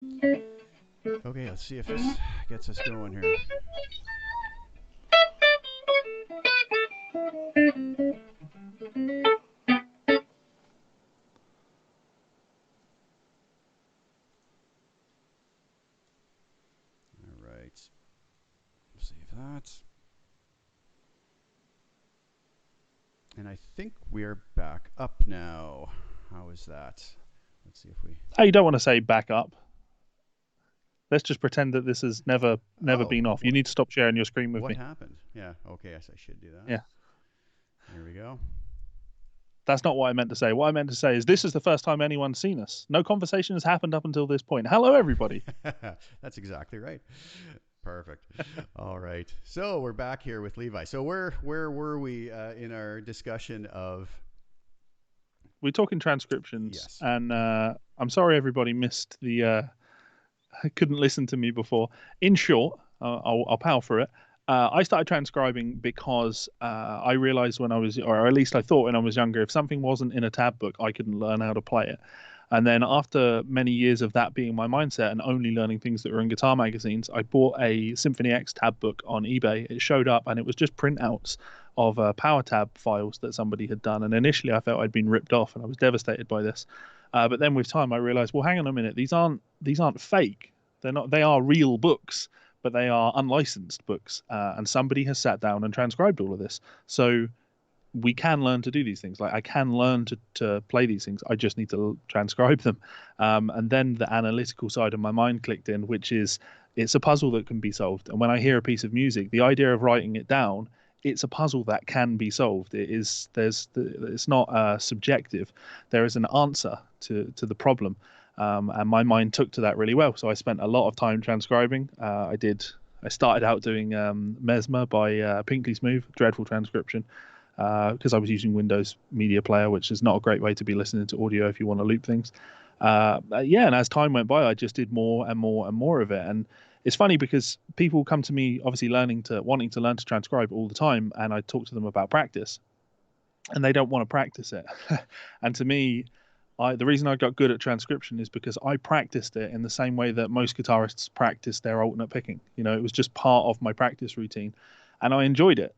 Okay, let's see if this gets us going here. All right. Save that. And I think we're back up now. How is that? Let's see if we. Oh, you don't want to say back up. Let's just pretend that this has never Oh, been off. You need to stop sharing your screen with what me. happened? Yeah. Okay. Yes, I should do that. Yeah, Here we go. that's not what I meant to say. What I meant to say is this is the first time anyone's seen us. No conversation has happened up until this point. Hello, everybody. That's exactly right. Perfect. All right. So we're back here with Levi. So where were we in our discussion of? We're talking transcriptions, Yes. and I'm sorry everybody missed the. Couldn't listen to me before. In short, I'll power for it. I started transcribing because I realized when I was, or at least I thought when I was younger, if something wasn't in a tab book, I couldn't learn how to play it. And then after many years of that being my mindset and only learning things that were in guitar magazines, I bought a Symphony X tab book on eBay. It showed up and it was just printouts of power tab files that somebody had done. And initially I felt I'd been ripped off and I was devastated by this. But then with time I realized, well, hang on a minute, these aren't fake. They're not. They are real books, but they are unlicensed books. And somebody has sat down and transcribed all of this. So we can learn to do these things. Like I can learn to play these things. I just need to transcribe them. And then the analytical side of my mind clicked in, which is it's a puzzle that can be solved. And when I hear a piece of music, the idea of writing it down, it's a puzzle that can be solved. It is it's not subjective. There is an answer to the problem. And my mind took to that really well. So I spent a lot of time transcribing. I started out doing Mesmer by Pinkley Smooth, dreadful transcription because I was using Windows Media Player, which is not a great way to be listening to audio if you want to loop things. Yeah, and as time went by, I just did more and more and more of it. And it's funny because people come to me, obviously wanting to learn to transcribe all the time, and I talk to them about practice, and they don't want to practice it. And to me, the reason I got good at transcription is because I practiced it in the same way that most guitarists practice their alternate picking. It was just part of my practice routine, and I enjoyed it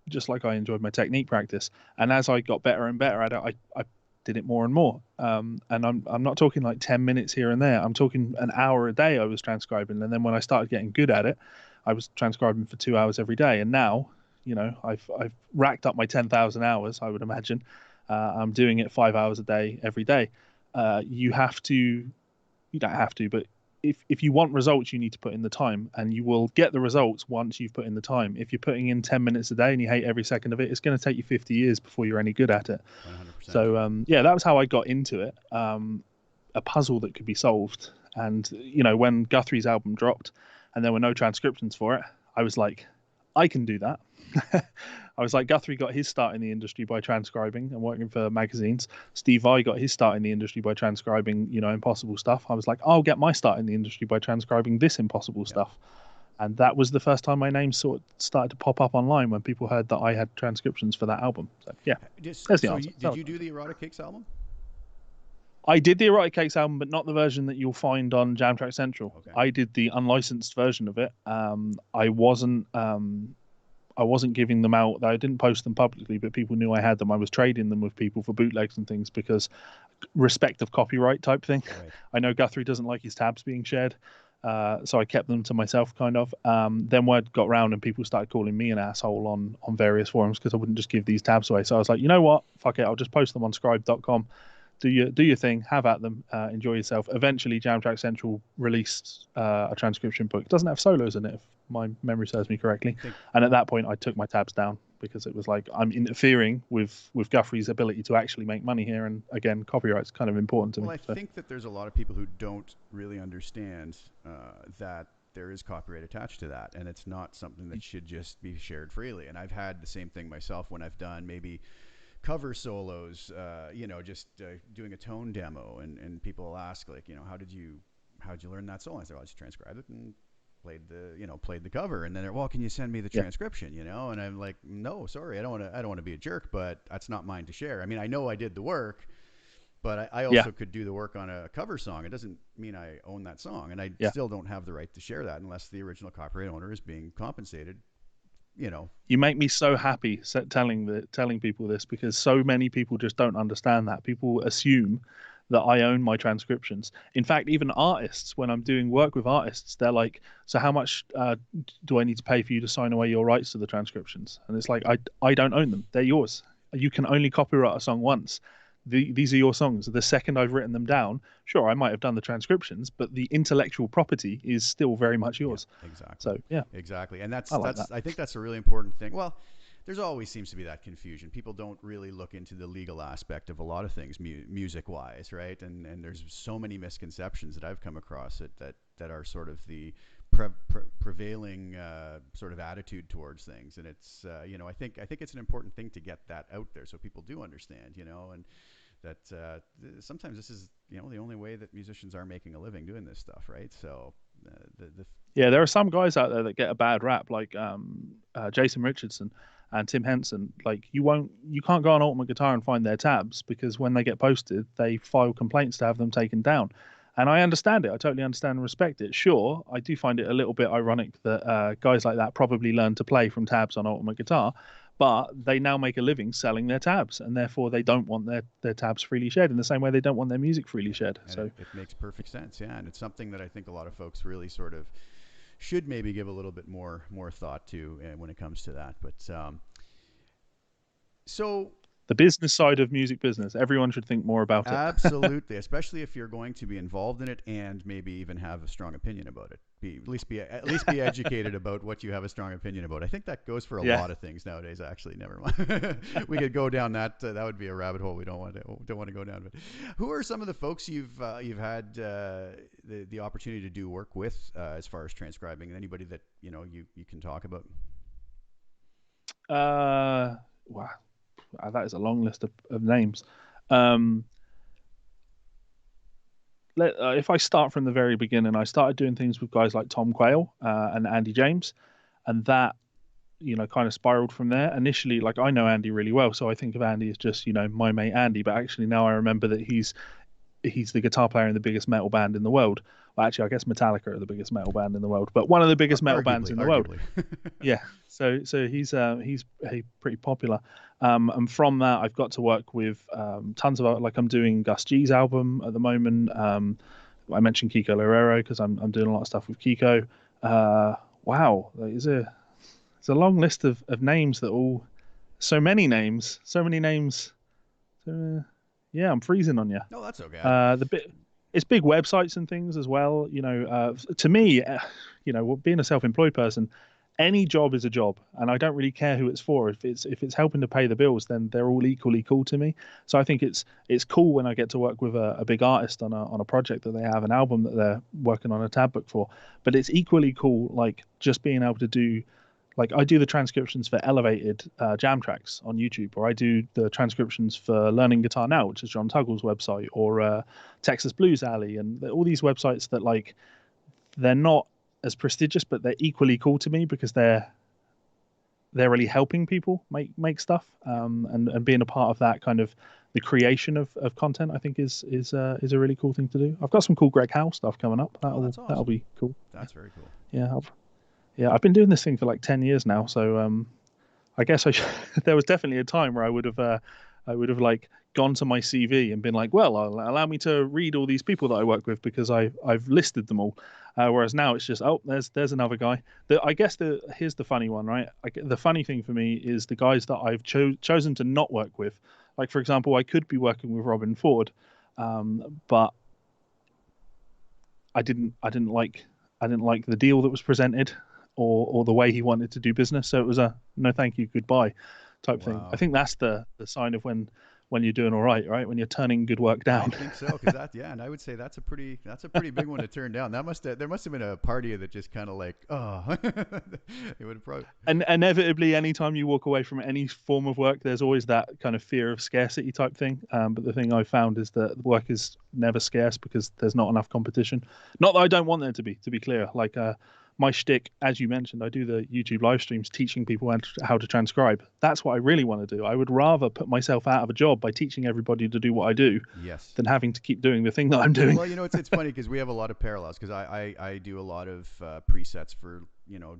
just like I enjoyed my technique practice. And as I got better and better at it, I did it more and more. And I'm not talking like 10 minutes here and there. I'm talking an hour a day I was transcribing. And then when I started getting good at it, I was transcribing for 2 hours every day. And now, I've racked up my 10,000 hours. I would imagine I'm doing it 5 hours a day every day. You have to you don't have to, but if you want results, you need to put in the time, and you will get the results once you've put in the time. If you're putting in 10 minutes a day and you hate every second of it, it's going to take you 50 years before you're any good at it. 100%. So yeah, that was how I got into it. A puzzle that could be solved. And when Guthrie's album dropped, and there were no transcriptions for it, I was like, I can do that. I was like, Guthrie got his start in the industry by transcribing and working for magazines. Steve Vai got his start in the industry by transcribing, impossible stuff. I was like, I'll get my start in the industry by transcribing this impossible Yep. stuff. And that was the first time my name sort of started to pop up online when people heard that I had transcriptions for that album. So yeah, there's the So answer. did you do the Errata Kicks album? I did the Erotic Cakes album, but not the version that you'll find on Jam Track Central. Okay. I did the unlicensed version of it. I wasn't giving them out. I didn't post them publicly, but people knew I had them. I was trading them with people for bootlegs and things because respect of copyright type thing. Right. I know Guthrie doesn't like his tabs being shared, so I kept them to myself, kind of. Then word got round and people started calling me an asshole on various forums because I wouldn't just give these tabs away. So I was like, you know what? Fuck it. I'll just post them on scribe.com. Do your thing, have at them, enjoy yourself. Eventually, Jam Track Central released a transcription book. It doesn't have solos in it, if my memory serves me correctly. I think. And at that point, I took my tabs down because it was like I'm interfering with Guthrie's ability to actually make money here. And again, copyright's kind of important to Well, me. I So think that there's a lot of people who don't really understand that there is copyright attached to that, and it's not something that should just be shared freely. And I've had the same thing myself when I've done maybe cover solos, just doing a tone demo, and people will ask like, how did you learn that solo? I said, well, I just transcribed it and played the cover, and then well, can you send me the yeah, transcription? And I'm like, no, sorry, I don't want to be a jerk, but that's not mine to share. I mean, I know I did the work, but I Yeah, also could do the work on a cover song. It doesn't mean I own that song, and I yeah. still don't have the right to share that unless the original copyright owner is being compensated. You know, You make me so happy telling people this, because so many people just don't understand that. People assume that I own my transcriptions. In fact, even artists, when I'm doing work with artists, they're like, "So how much do I need to pay for you to sign away your rights to the transcriptions?" And it's like, I don't own them. They're yours. You can only copyright a song once. These are your songs. The second I've written them down, sure, I might have done the transcriptions, but the intellectual property is still very much yeah, yours. exactly, So yeah, exactly, and I like that. I think that's a really important thing. Well, there's always seems to be that confusion. People don't really look into the legal aspect of a lot of things, music wise, right? And there's so many misconceptions that I've come across that are sort of the prevailing sort of attitude towards things, and it's you know, I think it's an important thing to get that out there so people do understand, you know, and that sometimes this is, you know, the only way that musicians are making a living doing this stuff, right? So the Yeah, there are some guys out there that get a bad rap, like Jason Richardson and Tim Henson. Like you can't go on Ultimate Guitar and find their tabs, because when they get posted, they file complaints to have them taken down. And I understand it. I totally understand and respect it. Sure, I do find it a little bit ironic that guys like that probably learn to play from tabs on Ultimate Guitar, but they now make a living selling their tabs, and therefore they don't want their tabs freely shared in the same way they don't want their music freely yeah, shared. and So it makes perfect sense, yeah, and it's something that I think a lot of folks really sort of should maybe give a little bit more thought to when it comes to that. But so the business side of music business, everyone should think more about it. absolutely, especially if you're going to be involved in it and maybe even have a strong opinion about it. At least be educated about what you have a strong opinion about. I think that goes for a Yeah. lot of things nowadays. Actually, never mind. We could go down that. That would be a rabbit hole we don't want to go down. But who are some of the folks you've had the opportunity to do work with as far as transcribing? Anybody that you know you can talk about? Wow, that is a long list of names. Um, if I start from the very beginning, I started doing things with guys like Tom Quayle and Andy James, and that, kind of spiraled from there. Initially, like, I know Andy really well, so I think of Andy as just, my mate Andy, but actually now I remember that he's the guitar player in the biggest metal band in the world. Well, actually, I guess Metallica are the biggest metal band in the world, but one of the biggest metal bands in the world. Arguably. Yeah, so he's pretty popular, and from that I've got to work with tons of, like, I'm doing Gus G's album at the moment. I mentioned Kiko Loureiro because I'm doing a lot of stuff with Kiko. Wow, it's a long list of names that all, so many names. Yeah, I'm freezing on you. No, that's okay. The bit It's big websites and things as well. To me, being a self-employed person, any job is a job, and I don't really care who it's for. If it's helping to pay the bills, then they're all equally cool to me. So I think it's cool when I get to work with a big artist on a project that they have an album that they're working on a tab book for. But it's equally cool, like, just being able to do, like, I do the transcriptions for Elevated jam tracks on YouTube, or I do the transcriptions for Learning Guitar Now, which is John Tuggle's website, or Texas Blues Alley, and all these websites that, like, they're not as prestigious, but they're equally cool to me because they're really helping people make stuff, and being a part of that kind of the creation of content, I think is a really cool thing to do. I've got some cool Greg Howe stuff coming up. Oh, that's That'll awesome. be cool. That's very cool. Yeah, I've been doing this thing for like 10 years now, so I guess there was definitely a time where I would have like gone to my CV and been like, well, allow me to read all these people that I work with because I've listed them all. Whereas now it's just, oh, there's another guy. I guess here's the funny one, right? The funny thing for me is the guys that I've chosen to not work with. Like, for example, I could be working with Robin Ford, but I didn't like the deal that was presented, or the way he wanted to do business. So it was a no, thank you, goodbye type thing. I Wow. think that's the sign of when you're doing all right, right? When you're turning good work I down. think so, because yeah, and I would say that's a pretty big one to turn down. There must have been a party that just kind of like, oh, it would have probably. And inevitably, anytime you walk away from any form of work, there's always that kind of fear of scarcity type thing. But the thing I've found is that work is never scarce because there's not enough competition. Not that I don't want there to be clear. Like, my shtick, as you mentioned, I do the YouTube live streams teaching people how to transcribe. That's what I really want to do. I would rather put myself out of a job by teaching everybody to do what I do Yes. than having to keep doing the thing that I'm doing. Well, it's funny because we have a lot of parallels because I do a lot of presets for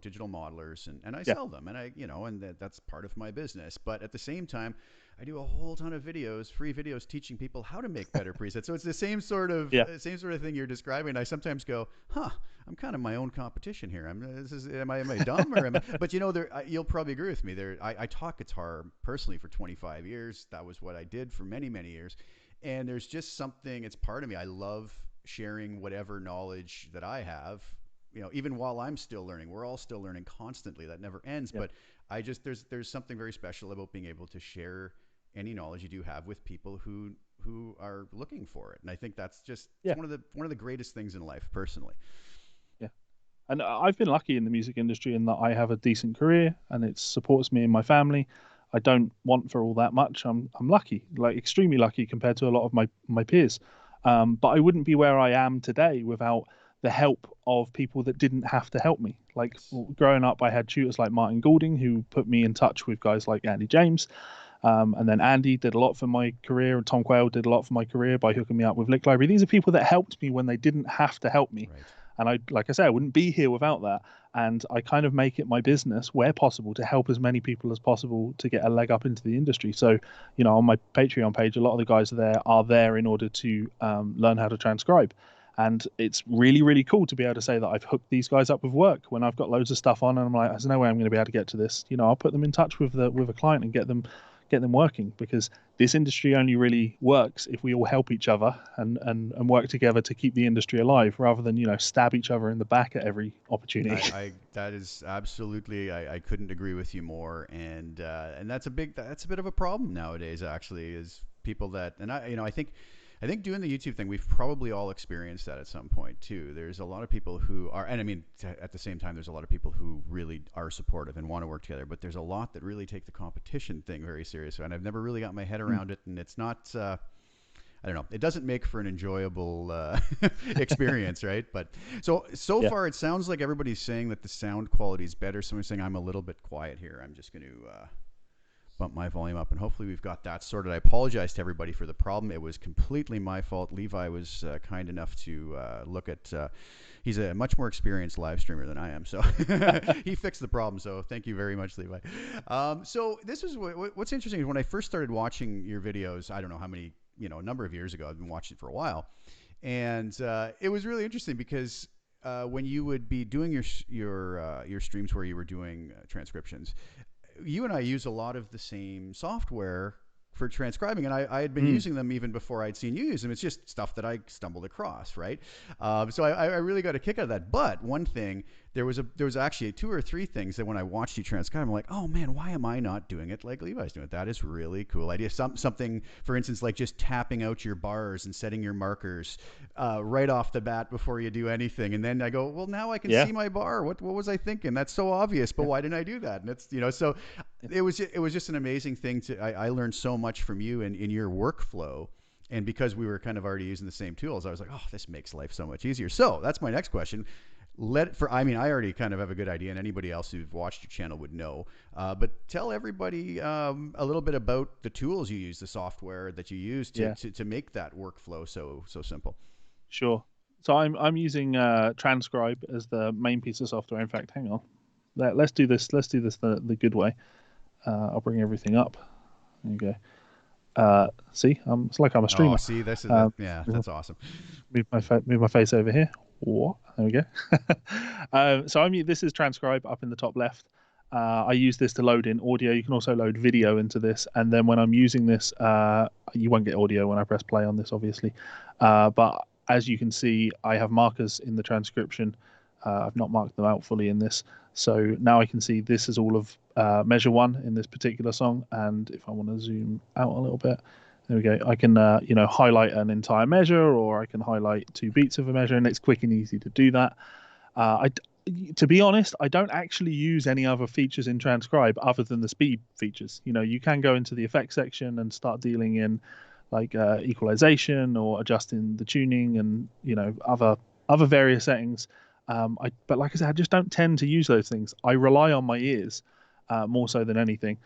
digital modelers and I Yeah, sell them and that's part of my business. But at the same time, I do a whole ton of videos, free videos, teaching people how to make better presets. So it's the yeah, same sort of thing you're describing. And I sometimes go, huh, I'm kind of my own competition here. Am I dumb or am I? But you'll probably agree with me. I taught guitar personally for 25 years. That was what I did for many many years. And there's just something, it's part of me. I love sharing whatever knowledge that I have, even while I'm still learning. We're all still learning constantly. That never ends. yeah, But there's something very special about being able to share any knowledge you do have with people who are looking for it. And I think that's just yeah, it's one of the greatest things in life, personally. yeah. And I've been lucky in the music industry in that I have a decent career and it supports me and my family. I don't want for all that much. I'm lucky, like extremely lucky compared to a lot of my peers. But I wouldn't be where I am today without the help of people that didn't have to help me. Like Yes. growing up, I had tutors like Martin Goulding who put me in touch with guys like Andy James. And then Andy did a lot for my career, and Tom Quayle did a lot for my career by hooking me up with Lick Library. These are people that helped me when they didn't have to help me. Right. And like I say, I wouldn't be here without that. And I kind of make it my business, where possible, to help as many people as possible to get a leg up into the industry. So, on my Patreon page, a lot of the guys there are there in order to learn how to transcribe. And it's really, really cool to be able to say that I've hooked these guys up with work when I've got loads of stuff on, and I'm like, there's no way I'm going to be able to get to this. I'll put them in touch with a client and get them working, because this industry only really works if we all help each other and work together to keep the industry alive, rather than stab each other in the back at every opportunity. I that is absolutely, I couldn't agree with you more, and that's a bit of a problem nowadays. Actually, is people that, and I think doing the YouTube thing, we've probably all experienced that at some point too. There's a lot of people who are, and I mean, at the same time, there's a lot of people who really are supportive and want to work together, but there's a lot that really take the competition thing very seriously. And I've never really got my head around it, and it's not, I don't know, it doesn't make for an enjoyable experience, right? But so Yeah, far, it sounds like everybody's saying that the sound quality is better. Someone's saying I'm a little bit quiet here. I'm just going to bump my volume up, and hopefully we've got that sorted. I apologize to everybody for the problem. It was completely my fault. Levi was kind enough to look at. He's a much more experienced live streamer than I am, so he fixed the problem. So thank you very much, Levi. So this is what's interesting is when I first started watching your videos. I don't know how many, a number of years ago. I've been watching it for a while, and it was really interesting because when you would be doing your streams where you were doing transcriptions, you and I use a lot of the same software for transcribing, and I had been using them even before I'd seen you use them. It's just stuff that I stumbled across, right? So I really got a kick out of that. But one thing, there was actually 2 or 3 things that when I watched you transcribe, I'm like, oh man, why am I not doing it like Levi's doing it? That is really cool idea. Something, for instance, like just tapping out your bars and setting your markers right off the bat before you do anything. And then I go, well, now I can yeah, see my bar. What was I thinking? That's so obvious, but yeah, why didn't I do that? And it's so it was just an amazing thing I learned so much from you and in your workflow. And because we were kind of already using the same tools, I was like, oh, this makes life so much easier. So that's my next question. I mean, I already kind of have a good idea, and anybody else who've watched your channel would know. But tell everybody a little bit about the tools you use, the software that you use yeah. to make that workflow so simple. Sure. So I'm using Transcribe as the main piece of software. In fact, hang on. Let's do this. Let's do this the good way. I'll bring everything up. There you go. See, it's like I'm a Oh, streamer. see, this is Um, yeah, that's awesome. move my face over here. What? There we go. This is Transcribe up in the top left. I use this to load in audio. You can also load video into this, and then when I'm using this, you won't get audio when I press play on this, obviously. But as you can see, I have markers in the transcription. I've not marked them out fully in this, so now I can see this is all of measure 1 in this particular song. And if I want to zoom out a little bit, there we go. I can highlight an entire measure, or I can highlight 2 beats of a measure, and it's quick and easy to do that. To be honest, I don't actually use any other features in Transcribe other than the speed features. You can go into the effects section and start dealing in like equalization or adjusting the tuning and other various settings. But like I said, I just don't tend to use those things. I rely on my ears more so than anything.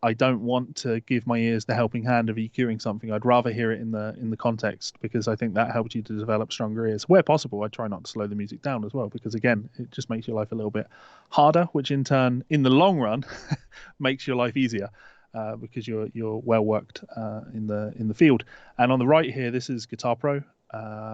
I don't want to give my ears the helping hand of EQing something. I'd rather hear it in the context, because I think that helps you to develop stronger ears. Where possible, I try not to slow the music down as well, because again, it just makes your life a little bit harder, which in turn, in the long run, makes your life easier. Because you're well worked in the field. And on the right here, this is Guitar Pro.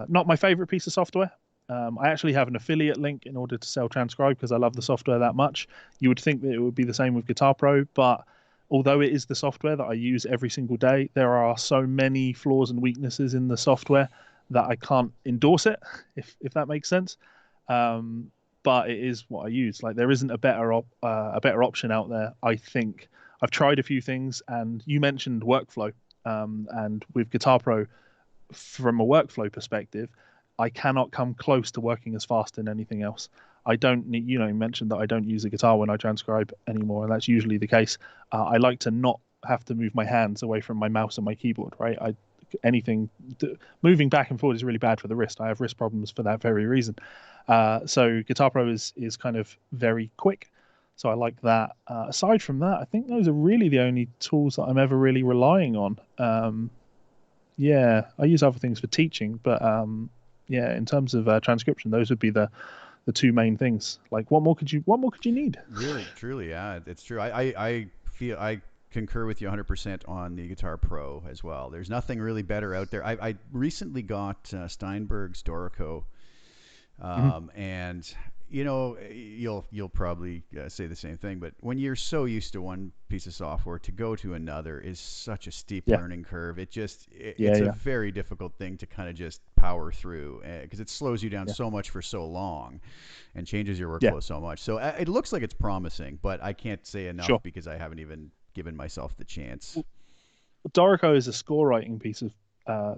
Not my favorite piece of software. I actually have an affiliate link in order to sell Transcribe because I love the software that much. You would think that it would be the same with Guitar Pro, but although it is the software that I use every single day, there are so many flaws and weaknesses in the software that I can't endorse it, if that makes sense. But it is what I use. Like, there isn't a better option out there, I think. I've tried a few things, and you mentioned workflow, and with Guitar Pro, from a workflow perspective, I cannot come close to working as fast in anything else. I don't need, you mentioned that I don't use a guitar when I transcribe anymore, and that's usually the case. I like to not have to move my hands away from my mouse and my keyboard, right? Anything moving back and forward is really bad for the wrist. I have wrist problems for that very reason. So Guitar Pro is kind of very quick. So I like that. Aside from that, I think those are really the only tools that I'm ever really relying on. Yeah, I use other things for teaching, but yeah, in terms of transcription, those would be the two main things. Like, what more could you need? Really, truly, yeah, it's true. I feel I concur with you 100% on the Guitar Pro as well. There's nothing really better out there. I recently got Steinberg's Dorico, and you'll probably say the same thing, but when you're so used to one piece of software, to go to another is such a steep Yeah, learning curve. It's yeah, a yeah, very difficult thing to kind of just power through, because it slows you down yeah, so much for so long and changes your yeah. workflow so much. So it looks like it's promising, but I can't say enough Sure. because I haven't even given myself the chance. Dorico is a score writing piece of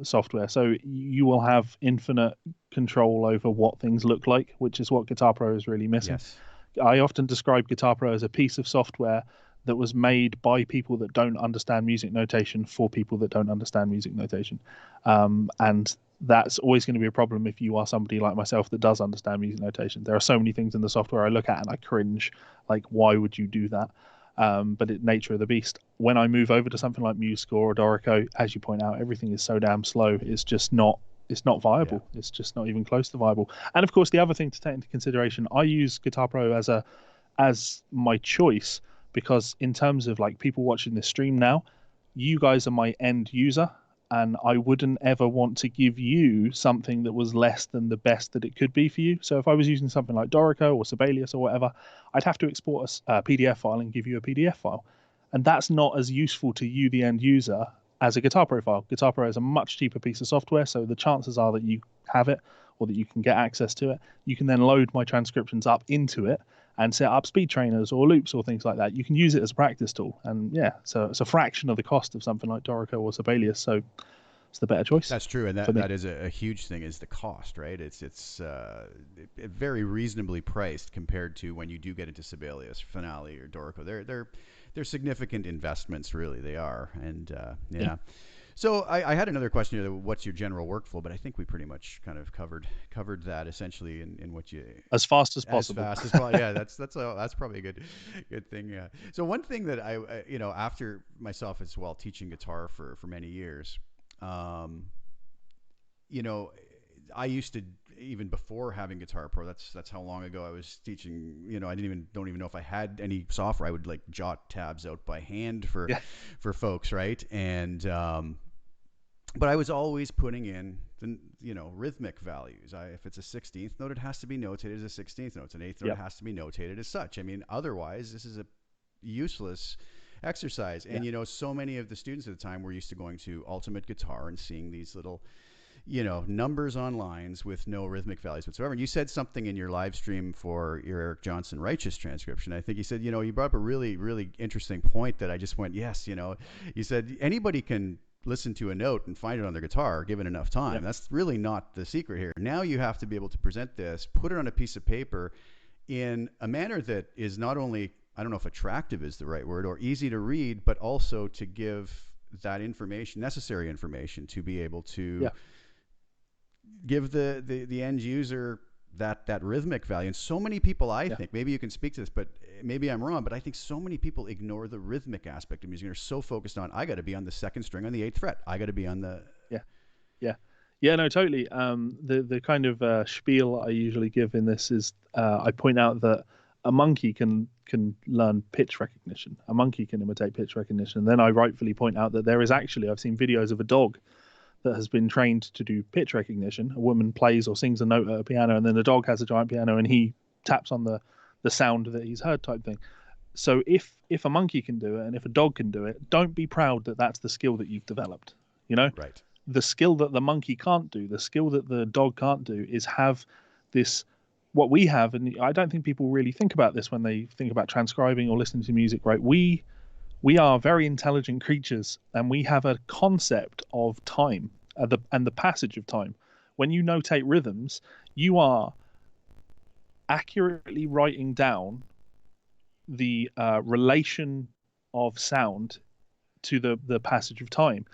software, so you will have infinite control over what things look like, which is what Guitar Pro is really missing. Yes. I often describe Guitar Pro as a piece of software that was made by people that don't understand music notation for people that don't understand music notation. And that's always going to be a problem if you are somebody like myself that does understand music notation. There are so many things in the software I look at and I cringe, like, why would you do that? But it's nature of the beast. When I move over to something like MuseScore or Dorico, as you point out, everything is so damn slow. It's not Yeah. viable. It's just not even close to viable. And of course, the other thing to take into consideration, I use Guitar Pro as my choice because in terms of like people watching this stream now, you guys are my end user, and I wouldn't ever want to give you something that was less than the best that it could be for you. So if I was using something like Dorico or Sibelius or whatever, I'd have to export a PDF file and give you a PDF file, and that's not as useful to you, the end user, as a Guitar Pro file. Guitar Pro is a much cheaper piece of software, so the chances are that you have it or that you can get access to it. You can then load my transcriptions up into it and set up speed trainers or loops or things like that. You can use it as a practice tool, and yeah, so it's a fraction of the cost of something like Dorico or Sibelius. So it's the better choice That's true, and for me. that is a huge thing, is the cost, right? Very reasonably priced compared to when you do get into Sibelius, Finale, or Dorico. They're significant investments, really. They are, and Yeah. yeah. So I had another question here. What's your general workflow? But I think we pretty much kind of covered that essentially in what you, As fast as as possible. fast as possible. Yeah, that's probably a good thing. Yeah. So one thing that after myself as well, teaching guitar for many years, um, you know, I used to, even before having Guitar Pro. That's how long ago I was teaching. I don't even know if I had any software. I would like jot tabs out by hand Yeah. for folks, right? And but I was always putting in the rhythmic values. If it's a 16th note, it has to be notated as a 16th note. It's an eighth note, Yeah. it has to be notated as such. I mean, otherwise, this is a useless exercise. Yeah. And so many of the students at the time were used to going to Ultimate Guitar and seeing these little numbers on lines with no rhythmic values whatsoever. And you said something in your live stream for your Eric Johnson Righteous transcription. I think you said, you brought up a really, really interesting point that I just went, yes. You said anybody can listen to a note and find it on their guitar given enough time. Yeah. That's really not the secret here. Now you have to be able to present this, put it on a piece of paper in a manner that is not only, I don't know if attractive is the right word, or easy to read, but also to give that information, necessary information, to be able to Yeah. give the end user that rhythmic value. And so many people, I Yeah. think, maybe you can speak to this, but maybe I'm wrong, but I think so many people ignore the rhythmic aspect of music. They're so focused on, I got to be on the second string on the eighth fret. I got to be on the. Yeah. Yeah. Yeah, no, totally. The kind of spiel I usually give in this is I point out that a monkey can learn pitch recognition. A monkey can imitate pitch recognition. And then I rightfully point out that there is actually, I've seen videos of a dog that has been trained to do pitch recognition. A woman plays or sings a note at a piano, and then the dog has a giant piano, and he taps on the sound that he's heard, type thing. So if a monkey can do it, and if a dog can do it, don't be proud that that's the skill that you've developed. You know, Right. the skill that the monkey can't do, the skill that the dog can't do, is have this, what we have. And I don't think people really think about this when they think about transcribing or listening to music, right? We are very intelligent creatures, and we have a concept of time, and the passage of time. When you notate rhythms, you are accurately writing down the relation of sound to the passage of time,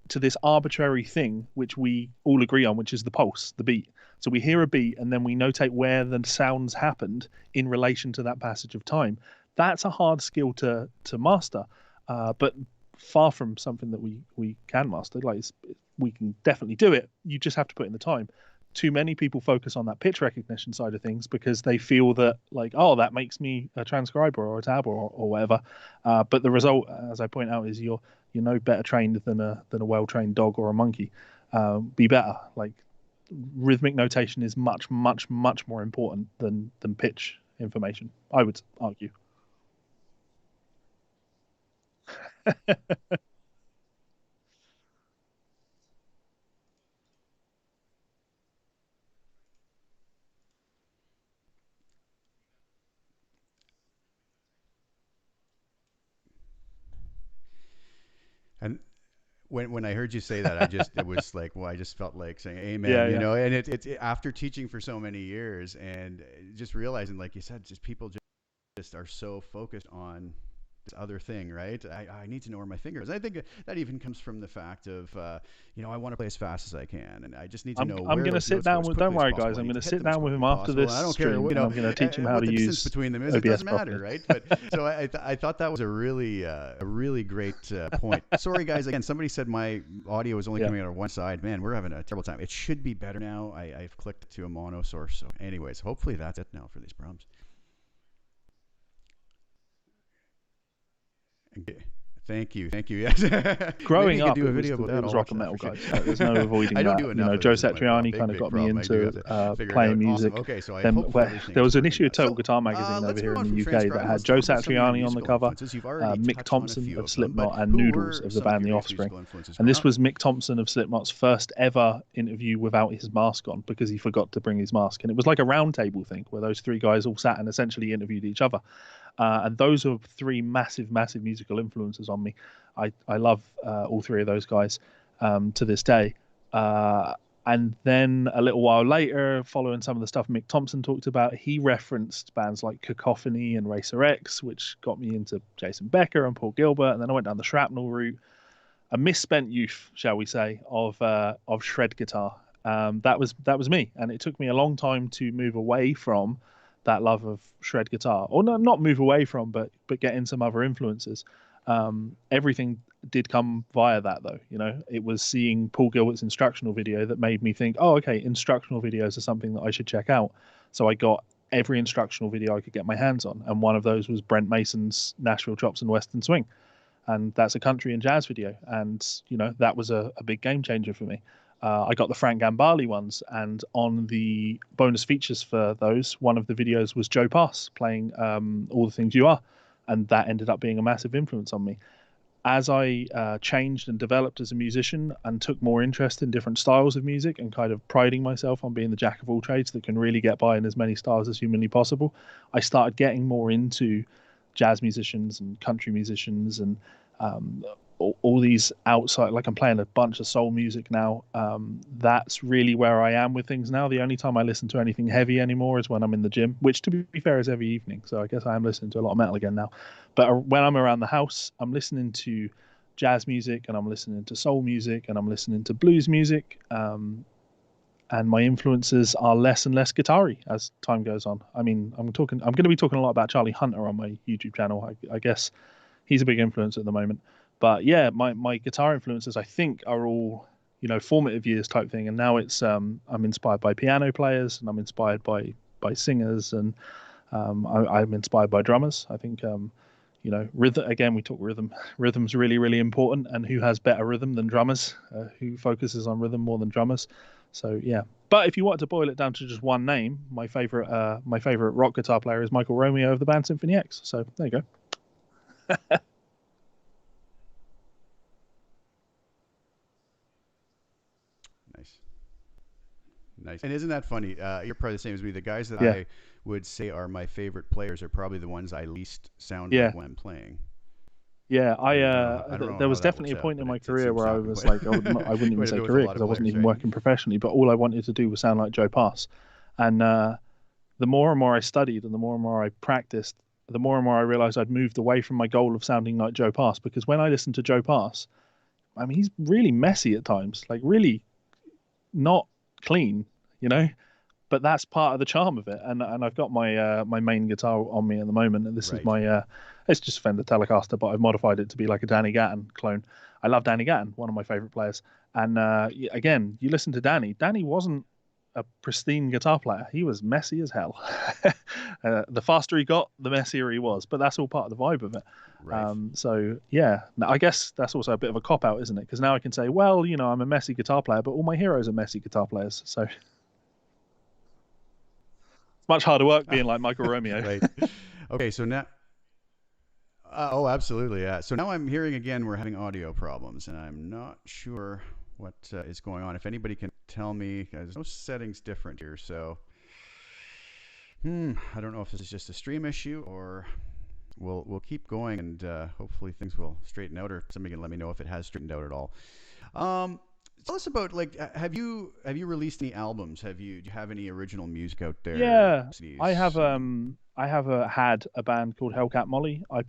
to this arbitrary thing which we all agree on, which is the pulse, the beat. So we hear a beat, and then we notate where the sounds happened in relation to that passage of time. That's a hard skill to master, but far from something that we can master. Like, we can definitely do it. You just have to put in the time. Too many people focus on that pitch recognition side of things because they feel that, like, oh, that makes me a transcriber or a tab or whatever. But the result, as I point out, is you're no better trained than a well-trained dog or a monkey. Be better. Like, rhythmic notation is much more important than pitch information, I would argue. And when I heard you say that, it was like, well, I just felt like saying amen, Yeah, you yeah, know. And it's after teaching for so many years and just realizing, like you said, just people just are so focused on this other thing, right? I need to know where my finger is. I think that even comes from the fact of, I want to play as fast as I can, and I just need to know I'm where gonna those sit notes go down as with. Don't quickly as worry, possible. guys. I I'm need gonna to hit sit them as down with quickly him as after possible. this And I don't care, stream, and I'm gonna teach him how what to the distance use between them is. It OBS doesn't matter, properly. right? But so I thought that was a really great point. Sorry, guys. Again, somebody said my audio was only Yeah. coming out of one side. Man, we're having a terrible time. It should be better now. I've clicked to a mono source. So, anyways, hopefully that's it now for these problems. Okay. Thank you. Yes. Maybe Growing you could up, do a it was video about that. I'll rock watch and that metal, for sure. guys. There's no avoiding I don't that. do You enough know, of Joe this. Is my Satriani big kind of big got me problem. I do into have to figure it playing out. Awesome. music. Okay, so I Then hopefully everything there is was an working issue now. of Total So Guitar Magazine over let's here move in on the from UK that transcribing. had Let's Joe talk about some of your Satriani on the musical cover, influences. You've already Mick touched on a Thompson few of of them, but Slipknot, and who Noodles were of the some of band your The biggest Offspring. musical influences And growing this up? was Mick Thompson of Slipknot's first ever interview without his mask on because he forgot to bring his mask. And it was like a round table thing where those three guys all sat and essentially interviewed each other. And those are three massive musical influences on me. I love all three of those guys to this day. And then a little while later, following some of the stuff Mick Thompson talked about, he referenced bands like Cacophony and Racer X, which got me into Jason Becker and Paul Gilbert. And then I went down the Shrapnel route, a misspent youth, shall we say, of shred guitar. That was me, and it took me a long time to move away from that love of shred guitar, or not move away from, but get in some other influences. Everything did come via that, though. You know, it was seeing Paul Gilbert's instructional video that made me think, oh, okay, instructional videos are something that I should check out. So I got every instructional video I could get my hands on, and one of those was Brent Mason's Nashville Chops and Western Swing, and that's a country and jazz video, and that was a big game changer for me. I got the Frank Gambale ones, and on the bonus features for those, one of the videos was Joe Pass playing All the Things You Are, and that ended up being a massive influence on me. As I changed and developed as a musician and took more interest in different styles of music and kind of priding myself on being the jack of all trades that can really get by in as many styles as humanly possible, I started getting more into jazz musicians and country musicians and all these outside, like I'm playing a bunch of soul music now. That's really where I am with things now. The only time I listen to anything heavy anymore is when I'm in the gym, which to be fair is every evening. So I guess I am listening to a lot of metal again now. But when I'm around the house, I'm listening to jazz music and I'm listening to soul music and I'm listening to blues music. and my influences are less and less guitar-y as time goes on. I mean, I'm going to be talking a lot about Charlie Hunter on my YouTube channel. I guess he's a big influence at the moment. But yeah, my guitar influences, I think, are all, formative years type thing. And now it's I'm inspired by piano players, and I'm inspired by singers, and I'm inspired by drummers. I think rhythm, again, we talk rhythm. Rhythm's really, really important, and who has better rhythm than drummers? Who focuses on rhythm more than drummers? So yeah. But if you wanted to boil it down to just one name, my favorite rock guitar player is Michael Romeo of the band Symphony X. So there you go. Nice. Nice. And isn't that funny? You're probably the same as me. The guys that Yeah. I would say are my favorite players are probably the ones I least sound Yeah. like when I'm playing. Yeah, I don't know there how was that definitely works a out, point in but my it career seems where to I happen was quite like, I wouldn't even quite a say bit with a career lot because of I wasn't players, even right? working professionally, but all I wanted to do was sound like Joe Pass. And the more and more I studied and the more and more I practiced, the more and more I realized I'd moved away from my goal of sounding like Joe Pass. Because when I listen to Joe Pass, I mean, he's really messy at times, like really not clean, you know. But that's part of the charm of it. And I've got my main guitar on me at the moment, and this is Right. my it's just Fender Telecaster, but I've modified it to be like a Danny Gatton clone. I love Danny Gatton, one of my favorite players. And again, you listen to Danny. Danny wasn't a pristine guitar player. He was messy as hell. The faster he got, the messier he was. But that's all part of the vibe of it. Right. So yeah, I guess that's also a bit of a cop out, isn't it? Because now I can say, well, I'm a messy guitar player, but all my heroes are messy guitar players. So it's much harder work being like Michael Romeo. Right. Okay, so now oh, absolutely. Yeah. So now I'm hearing again we're having audio problems, and I'm not sure what is going on. If anybody can tell me, there's no settings different here, so I don't know if this is just a stream issue or we'll keep going, and hopefully things will straighten out, or somebody can let me know if it has straightened out at all. Um, Tell us about, like, have you released any albums? Do you have any original music out there? Yeah, I have CDs, and had a band called Hellcat Molly. I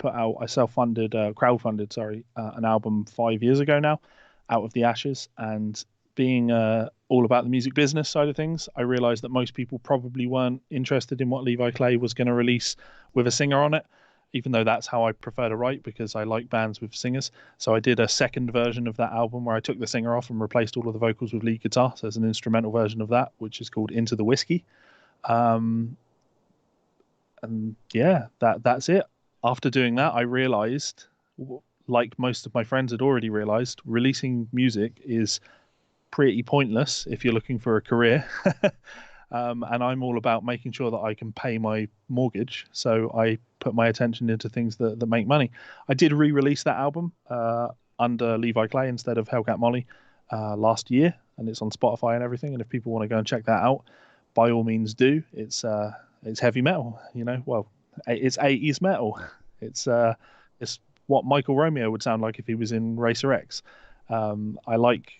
self-funded, crowdfunded, sorry, an album 5 years ago now, Out of the Ashes. And being all about the music business side of things, I realized that most people probably weren't interested in what Levi Clay was going to release with a singer on it, even though that's how I prefer to write because I like bands with singers. So I did a second version of that album where I took the singer off and replaced all of the vocals with lead guitar. So there's an instrumental version of that, which is called Into the Whiskey. Um, and yeah, that's it. After doing that, I realized, like most of my friends had already realized, releasing music is pretty pointless if you're looking for a career. And I'm all about making sure that I can pay my mortgage. So I put my attention into things that make money. I did re-release that album under Levi Clay instead of Hellcat Molly last year, and it's on Spotify and everything. And if people want to go and check that out, by all means do. It's heavy metal, Well, it's 80s metal. yeah. It's what Michael Romeo would sound like if he was in Racer X. I like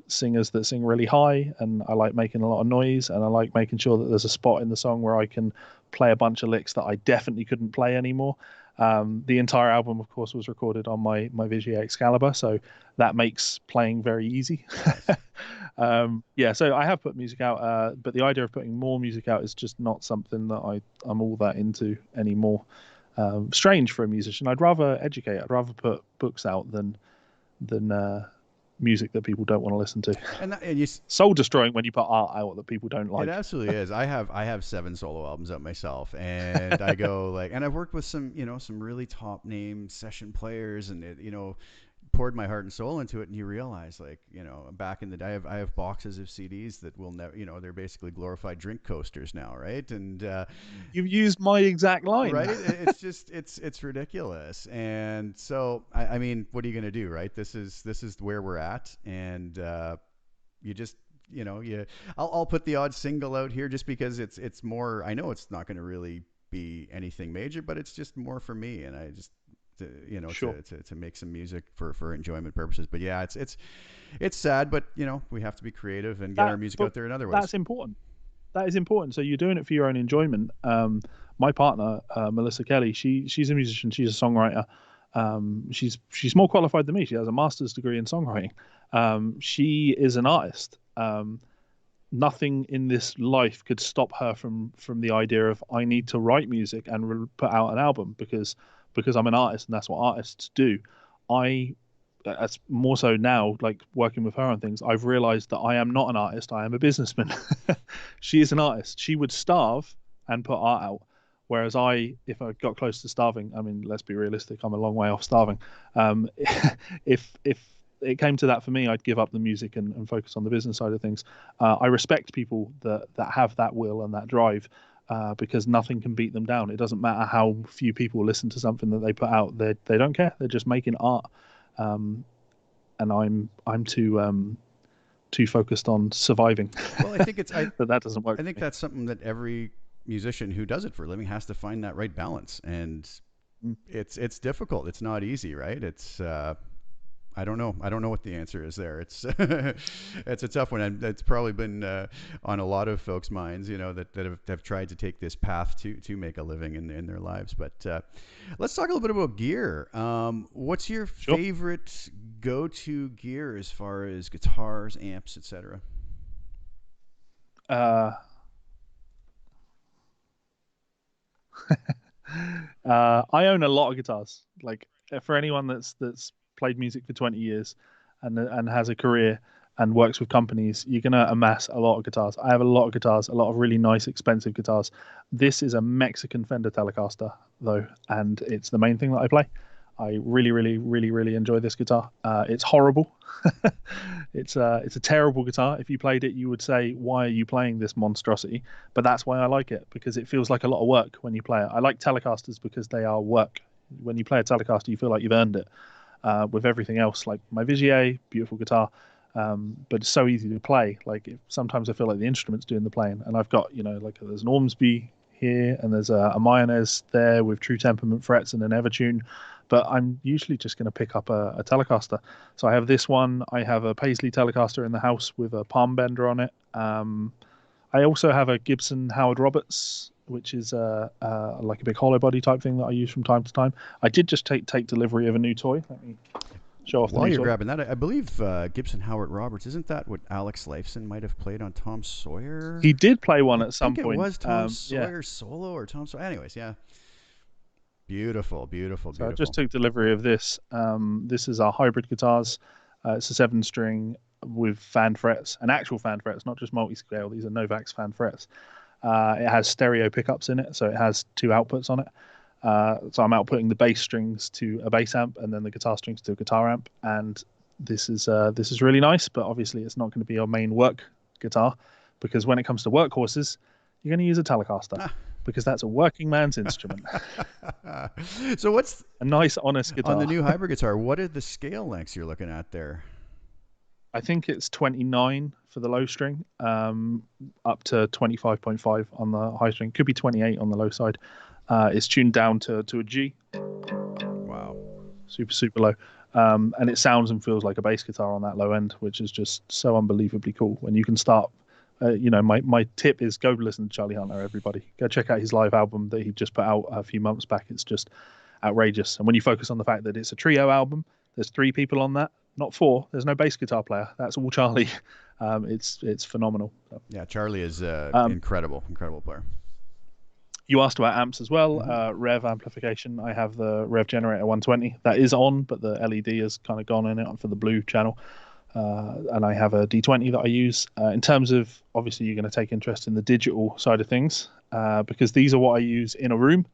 singers that sing really high, and I like making a lot of noise, and I like making sure that there's a spot in the song where I can play a bunch of licks that I definitely couldn't play anymore. The entire album, of course, was recorded on my Vigier Excalibur, so that makes playing very easy. Nice. Yeah, so I have put music out, but the idea of putting more music out is just not something that I'm all that into anymore. Strange for a musician. I'd rather educate. I'd rather put books out than music that people don't want to listen to. And Soul destroying when you put art out that people don't it like. absolutely is. I have 7 solo albums out myself, and I go like, and I've worked with some really top name session players, and poured my heart and soul into it, and you realize, like, back in the day, I have boxes of CDs that will never, they're basically glorified drink coasters now, right? And You've used my exact line. right, it's just it's ridiculous. And so I mean, what are you gonna do, right? This is where we're at, and you just I'll put the odd single out here just because it's more. I know it's not going to really be anything major, but it's just more for me, and I just Sure. to make some music for enjoyment purposes. But yeah, it's sad, but we have to be creative and get our music But out there in other ways. that's important. That is important. So you're doing it for your own enjoyment. My partner, Melissa Kelly, she's a musician. She's a songwriter. She's more qualified than me. She has a master's degree in songwriting. She is an artist. nothing in this life could stop her from the idea of I need to write music and put out an album because I'm an artist and that's what artists do. I As more so now, like working with her on things, I've realized that I am not an artist. I am a businessman. She is an artist. She would starve and put art out. Whereas if I got close to starving, I mean, let's be realistic, I'm a long way off starving. Um, if it came to that for me, I'd give up the music and focus on the business side of things. I respect people that have that will and that drive, because nothing can beat them down. It doesn't matter how few people listen to something that they put out; they don't care. They're just making art. Um, and I'm too focused on surviving. Well, I think it's that doesn't work I for think me. that's something that every musician who does it for a living has to find that right balance, and Mm. it's difficult. It's not easy, right? It's I don't know. I don't know what the answer is there. It's it's a tough one, and it's probably been on a lot of folks' minds, that have tried to take this path to make a living in their lives. But let's talk a little bit about gear. What's your Sure. favorite go-to gear as far as guitars, amps, etc.? Uh, I own a lot of guitars. Like for anyone that's played music for 20 years and has a career and works with companies, you're gonna amass a lot of guitars. I have a lot of guitars, a lot of really nice, expensive guitars. This is a Mexican Fender Telecaster though, and it's the main thing that I play. I really, really, really, really enjoy this guitar. It's horrible. It's a terrible guitar. If you played it, you would say, "Why are you playing this monstrosity?" But that's why I like it, because it feels like a lot of work when you play it. I like Telecasters because they are work. When you play a Telecaster, you feel like you've earned it. With everything else, like my Vigier, beautiful guitar, but it's so easy to play. Like sometimes I feel like the instrument's doing the playing, and I've got like there's an Ormsby here, and there's a Mayonnaise there with True Temperament frets and an Evertune. But I'm usually just going to pick up a Telecaster. So I have this one. I have a Paisley Telecaster in the house with a palm bender on it. I also have a Gibson Howard Roberts, which is like a big hollow body type thing that I use from time to time. I did just take delivery of a new toy. Let me show off the While new you're toy. grabbing that, I believe Gibson Howard Roberts, isn't that what Alex Lifeson might have played on Tom Sawyer? He did play one I at some think it point. was Tom Yeah. Sawyer solo or Tom Sawyer. Anyways, yeah. Beautiful, beautiful, So I just beautiful. took delivery of this. This is our hybrid guitars. It's a 7 string with fan frets, and actual fan frets, not just multi-scale. These are Novak's fan frets. It has stereo pickups in it, so it has two outputs on it. So I'm outputting the bass strings to a bass amp, and then the guitar strings to a guitar amp. And this is really nice, but obviously it's not going to be our main work guitar, because when it comes to workhorses, you're going to use a Telecaster, Ah. because that's a working man's instrument. So what's A nice, honest on the guitar. new hybrid guitar? What are the scale lengths you're looking at there? I think it's 29 for the low string, up to 25.5 on the high string. Could be 28 on the low side. It's tuned down to a G, Wow. super, super low. And it sounds and feels like a bass guitar on that low end, which is just so unbelievably cool. When you can start, my tip is go listen to Charlie Hunter, everybody. Go check out his live album that he just put out a few months back. It's just outrageous. And when you focus on the fact that it's a trio album, there's three people on that, not four. There's no bass guitar player. That's all Charlie. It's phenomenal. So, Yeah, Charlie is um, incredible, incredible player. you asked about amps as well. Hmm. Rev amplification. I have the Rev Generator 120. That is on, but the LED has kind of gone in it for the blue channel. And I have a D20 that I use. In terms of, obviously, you're going to take interest in the digital side of things, because these are what I use in a room.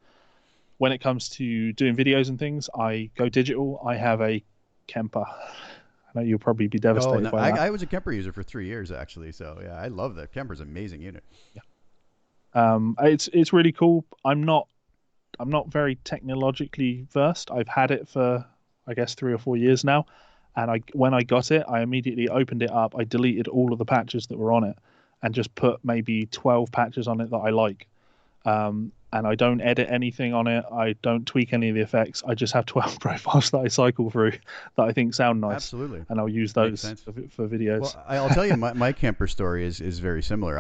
When it comes to doing videos and things, I go digital. I have a Kemper. I know you'll probably be Oh, devastated no, by that. I was a Kemper user for 3 years actually. So yeah, I love that. Kemper's an amazing unit. It's really cool. I'm not very technologically versed. I've had it for, I guess, 3 or 4 years now, and when I got it, I immediately opened it up. I deleted all of the patches that were on it, and just put maybe 12 patches on it that I like. And I don't edit anything on it. I don't tweak any of the effects. I just have 12 profiles that I cycle through that I think sound nice, Absolutely. and I'll use Makes those sense. for videos. Well, I'll tell you, my Kemper story is very similar.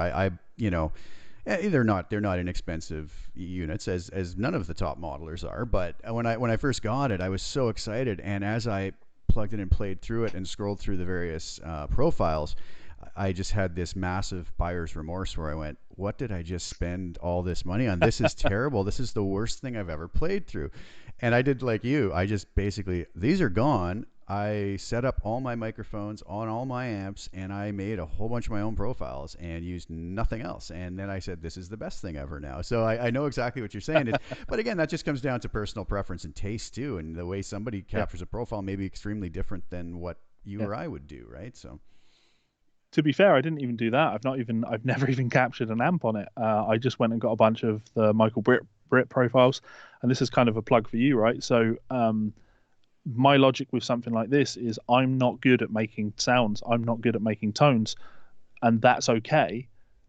They're not inexpensive units, as none of the top modelers are. But when I first got it, I was so excited, and as I plugged it and played through it and scrolled through the various profiles, I just had this massive buyer's remorse where I went, what did I just spend all this money on? This is terrible. This is the worst thing I've ever played through. And I did like you. I just basically, these are gone. I set up all my microphones on all my amps, and I made a whole bunch of my own profiles and used nothing else. And then I said, this is the best thing ever now. So I know exactly what you're saying. But again, that just comes down to personal preference and taste too. And the way somebody Yeah. captures a profile may be extremely different than what you Yeah. or I would do, right? So To be fair, I didn't even do that. I've never even captured an amp on it. I just went and got a bunch of the Michael Britt profiles, and this is kind of a plug for you, right? So, my logic with something like this is I'm not good at making sounds. I'm not good at making tones, and that's okay.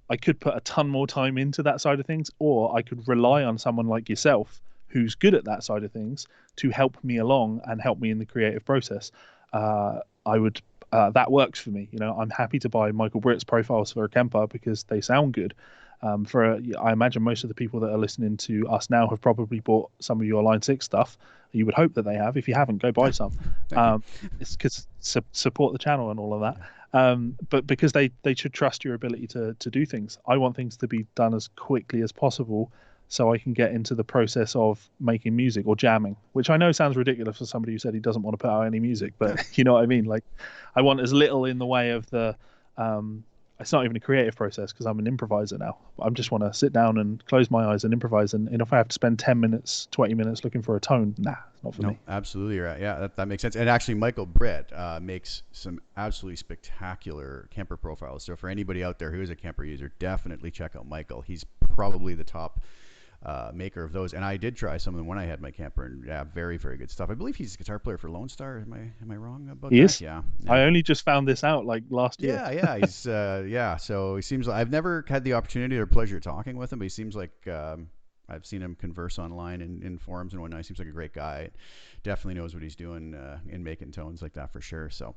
I could put a ton more time into that side of things, or I could rely on someone like yourself who's good at that side of things to help me along and help me in the creative process. I would that works for me. You know, I'm happy to buy Michael Britt's profiles for a Kemper because they sound good. I imagine most of the people that are listening to us now have probably bought some of your Line 6 stuff. You would hope that they have. If you haven't, go buy some. thank you. It's because support the channel and all of that. But because they should trust your ability to do things. I want things to be done as quickly as possible so I can get into the process of making music or jamming, which I know sounds ridiculous for somebody who said he doesn't want to put out any music, but you know what I mean? Like, I want as little in the way of the it's not even a creative process because I'm an improviser now. I just want to sit down and close my eyes and improvise. And if I have to spend 10 minutes, 20 minutes looking for a tone, nah, it's not for No, me. absolutely right. Yeah, that makes sense. And actually, Michael Britt makes some absolutely spectacular Kemper profiles. So for anybody out there who is a Kemper user, definitely check out Michael. He's probably the top maker of those. And I did try some of them when I had my Kemper, and yeah, very, very good stuff. I believe he's a guitar player for Lone Star. Am I wrong about He that? is. Yeah. I Yeah. only just found this out like last year. Yeah, he's yeah. So he seems like I've never had the opportunity or pleasure talking with him, but he seems like I've seen him converse online in forums and whatnot. He seems like a great guy. Definitely knows what he's doing in making tones like that for sure. So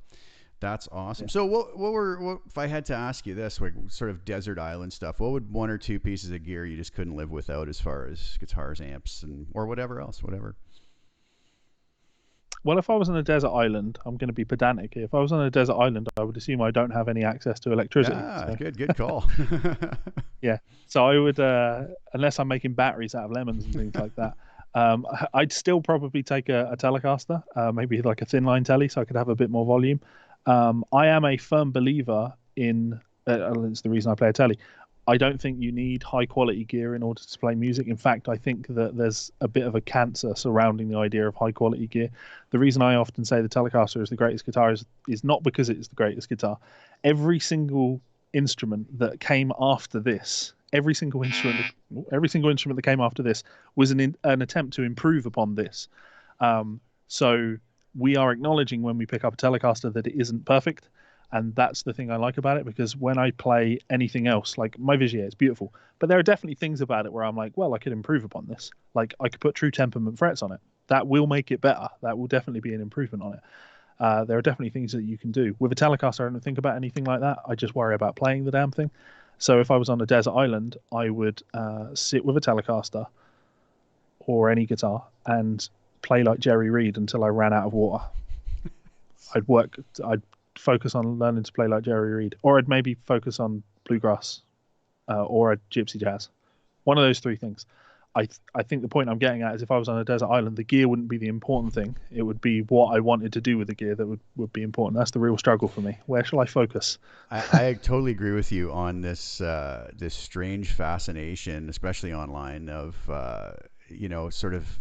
that's awesome. Yeah. So what if I had to ask you this, like sort of desert island stuff? What would one or two pieces of gear you just couldn't live without, as far as guitars, amps, and or whatever else, whatever? Well, if I was on a desert island, I'm going to be pedantic here. If I was on a desert island, I would assume I don't have any access to electricity. Yeah, So good call. yeah, so I would, unless I'm making batteries out of lemons and things like that, I'd still probably take a Telecaster, maybe like a thin line telly, so I could have a bit more volume. I am a firm believer in, it's the reason I play a telly. I don't think you need high quality gear in order to play music. In fact, I think that there's a bit of a cancer surrounding the idea of high quality gear. The reason I often say the Telecaster is the greatest guitar is not because it's the greatest guitar. Every single instrument that came after this, every single instrument that came after this was an attempt to improve upon this. So we are acknowledging when we pick up a Telecaster that it isn't perfect, and that's the thing I like about it, because when I play anything else, like my Vigier, it's beautiful, but there are definitely things about it where I'm like, well, I could improve upon this. Like I could put true temperament frets on it. That will make it better. That will definitely be an improvement on it. There are definitely things that you can do. With a Telecaster, I don't think about anything like that. I just worry about playing the damn thing. So if I was on a desert island, I would sit with a Telecaster or any guitar and play like Jerry Reed until I ran out of water. I'd focus on learning to play like Jerry Reed, or I'd maybe focus on bluegrass or a gypsy jazz. One of those three things. I think the point I'm getting at is if I was on a desert island, the gear wouldn't be the important thing. It would be what I wanted to do with the gear that would be important. That's the real struggle for me. Where shall I focus? I totally agree with you on this this strange fascination, especially online, of sort of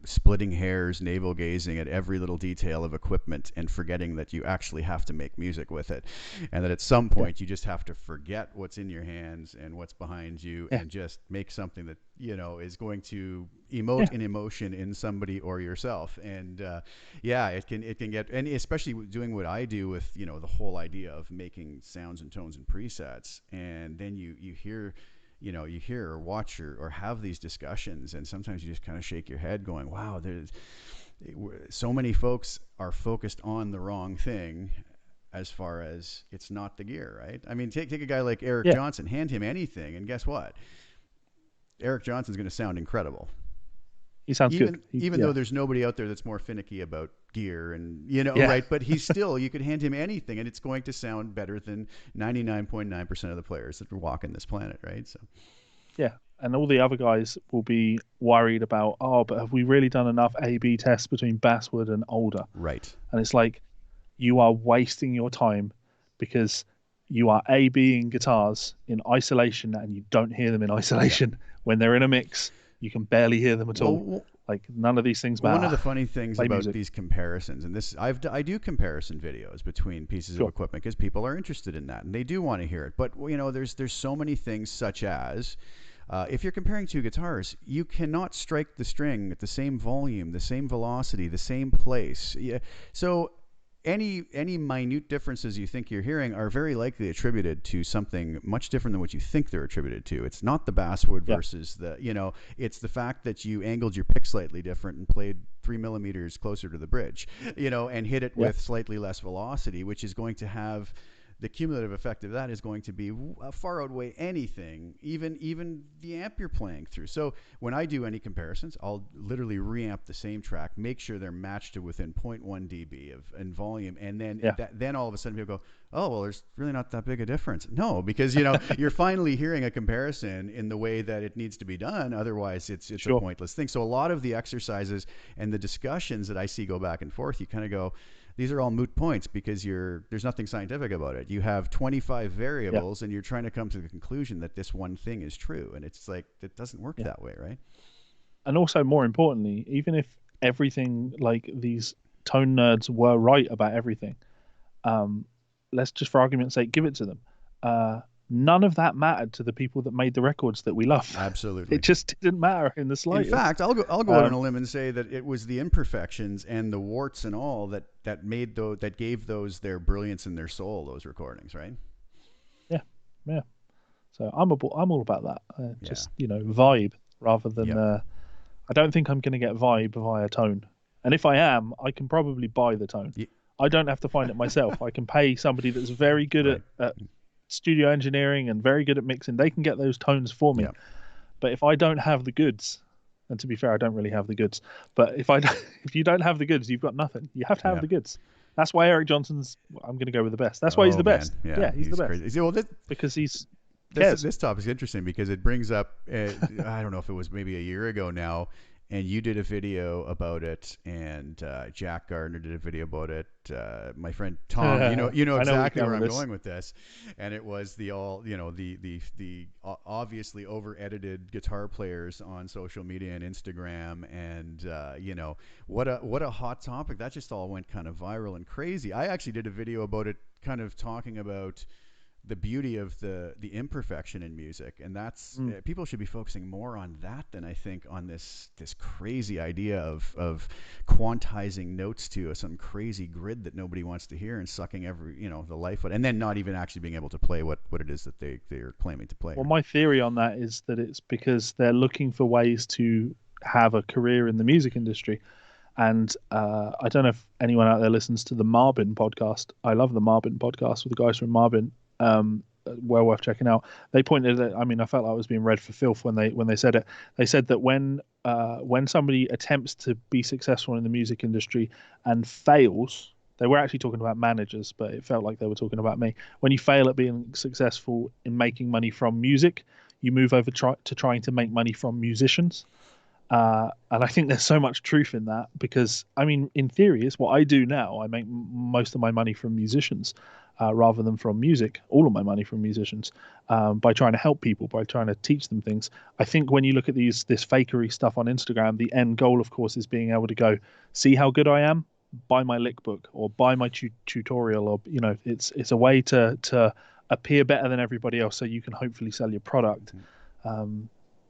splitting hairs, navel gazing at every little detail of equipment, and forgetting that you actually have to make music with it, and that at some Yeah. point you just have to forget what's in your hands and what's behind you, Yeah. and just make something that is going to emote an emotion in somebody or yourself. And yeah, it can get, and especially doing what I do with the whole idea of making sounds and tones and presets, and then you hear you hear or watch or have these discussions, and sometimes you just kind of shake your head going, wow, there's so many folks are focused on the wrong thing, as far as it's not the gear, right? I mean, take a guy like Eric Yeah. Johnson, hand him anything, and guess what? Eric Johnson's going to sound incredible. he sounds good. Even though there's nobody out there that's more finicky about gear and right, but he's still, you could hand him anything and it's going to sound better than 99.9% of the players that are walking this planet, right? So yeah, and all the other guys will be worried about, oh, but have we really done enough A/B tests between basswood and older? right. And it's like, you are wasting your time because you are A/Bing guitars in isolation and you don't hear them in isolation. When they're in a mix, you can barely hear them at all. Like, none of these things matter. One of the funny things Play about music. these comparisons, and this I do comparison videos between pieces of equipment because people are interested in that and they do want to hear it. But there's so many things, such as if you're comparing two guitars, you cannot strike the string at the same volume, the same velocity, the same place. Yeah. So any minute differences you think you're hearing are very likely attributed to something much different than what you think they're attributed to. It's not the basswood versus the, it's the fact that you angled your pick slightly different and played 3 millimeters closer to the bridge, and hit it with slightly less velocity, which is going to have the cumulative effect of that is going to be far outweigh anything, even the amp you're playing through. So when I do any comparisons, I'll literally reamp the same track, make sure they're matched to within 0.1 dB in volume, and then then all of a sudden people go, oh, well, there's really not that big a difference. No, because you're finally hearing a comparison in the way that it needs to be done. Otherwise, it's a pointless thing. So a lot of the exercises and the discussions that I see go back and forth, you kind of go, these are all moot points because there's nothing scientific about it. You have 25 variables and you're trying to come to the conclusion that this one thing is true. And it's like, it doesn't work that way, right? And also, more importantly, even if everything, like these tone nerds were right about everything, let's just, for argument's sake, give it to them. None of that mattered to the people that made the records that we love. Absolutely. It just didn't matter in the slightest. In fact, I'll go out on a limb and say that it was the imperfections and the warts and all that gave those their brilliance and their soul, those recordings, right? Yeah. So I'm all about that. Just vibe rather than. I don't think I'm going to get vibe via tone, and if I am, I can probably buy the tone. I don't have to find it myself. I can pay somebody that's very good at studio engineering and very good at mixing. They can get those tones for me. But if I don't have the goods, and to be fair, I don't really have the goods, but if you don't have the goods, you've got nothing. You have to have the goods. That's why Eric Johnson's, I'm going to go with the best. That's why he's the best. Yeah, he's the best. Crazy. Well, because he's this topic's interesting because it brings up I don't know if it was maybe a year ago now, and you did a video about it, and Jack Gardner did a video about it. My friend Tom, you know exactly where I'm going with this, and it was the obviously over-edited guitar players on social media and Instagram, and what a hot topic. That just all went kind of viral and crazy. I actually did a video about it, kind of talking about the beauty of the imperfection in music, and that's people should be focusing more on that than I think on this crazy idea of quantizing notes to some crazy grid that nobody wants to hear and sucking every the life out, and then not even actually being able to play what it is that they're claiming to play. Well, my theory on that is that it's because they're looking for ways to have a career in the music industry. And I don't know if anyone out there listens to the Marbin podcast. I love the Marbin podcast with the guys from Marbin. Well worth checking out. They pointed at, I felt like I was being read for filth when they said it. They said that when somebody attempts to be successful in the music industry and fails, they were actually talking about managers, but it felt like they were talking about me. When you fail at being successful in making money from music, you move over to trying to make money from musicians. And I think there's so much truth in that because, in theory, it's what I do now. I make most of my money from musicians rather than from music, all of my money from musicians, by trying to help people, by trying to teach them things. I think when you look at this fakery stuff on Instagram, the end goal, of course, is being able to go, see how good I am, buy my lick book or buy my tutorial, or, it's a way to appear better than everybody else so you can hopefully sell your product.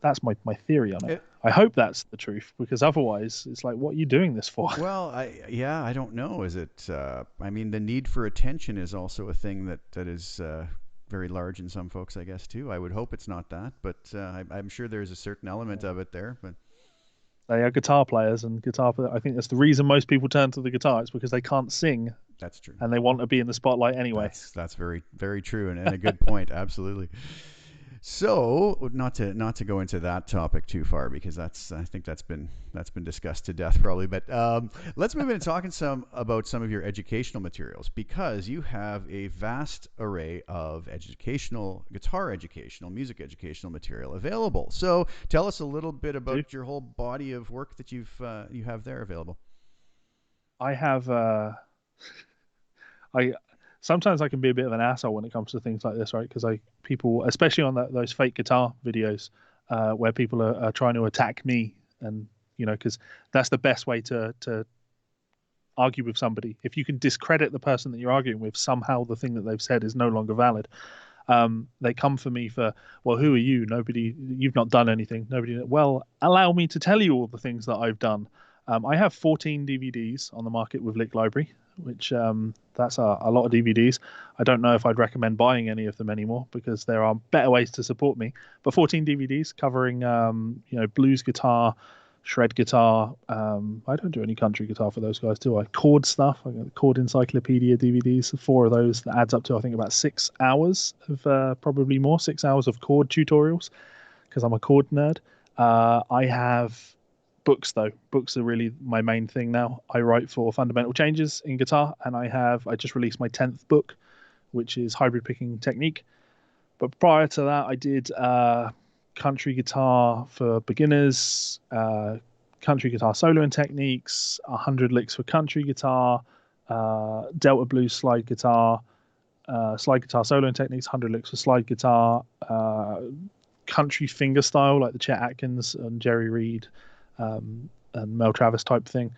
That's my theory on it. I hope that's the truth, because otherwise it's like, what are you doing this for? Well, I don't know. Is it? The need for attention is also a thing that is very large in some folks, I guess, too. I would hope it's not that, but I'm sure there's a certain element of it there. But they are guitar players, and I think that's the reason most people turn to the guitar. It's because they can't sing. That's true. And they want to be in the spotlight anyway. That's very, very true, and a good point. Absolutely. So not to go into that topic too far because I think that's been discussed to death probably. But let's move into talking about some of your educational materials because you have a vast array of guitar educational, music educational material available. So tell us a little bit about your whole body of work that you have there available. I have I sometimes I can be a bit of an asshole when it comes to things like this, right? Because people, especially on those fake guitar videos, where people are trying to attack me, and because that's the best way to argue with somebody. If you can discredit the person that you're arguing with, somehow the thing that they've said is no longer valid. They come for me for, well, who are you? Nobody, you've not done anything. Nobody. Well, allow me to tell you all the things that I've done. I have 14 DVDs on the market with Lick Library, which that's a lot of DVDs. I don't know if I'd recommend buying any of them anymore because there are better ways to support me. But 14 DVDs covering, blues guitar, shred guitar. I don't do any country guitar for those guys, do I? Chord stuff. I got the Chord Encyclopedia DVDs. 4 of those that adds up to I think about 6 hours of probably more 6 hours of chord tutorials because I'm a chord nerd. I have books though. Books are really my main thing now. I write for Fundamental Changes in guitar, and I just released my 10th book, which is Hybrid Picking Technique. But prior to that, I did country guitar for beginners, country guitar soloing techniques, 100 licks for country guitar, Delta blues slide guitar soloing techniques, 100 licks for slide guitar, country finger style like the Chet Atkins and Jerry Reed and Mel Travis type thing.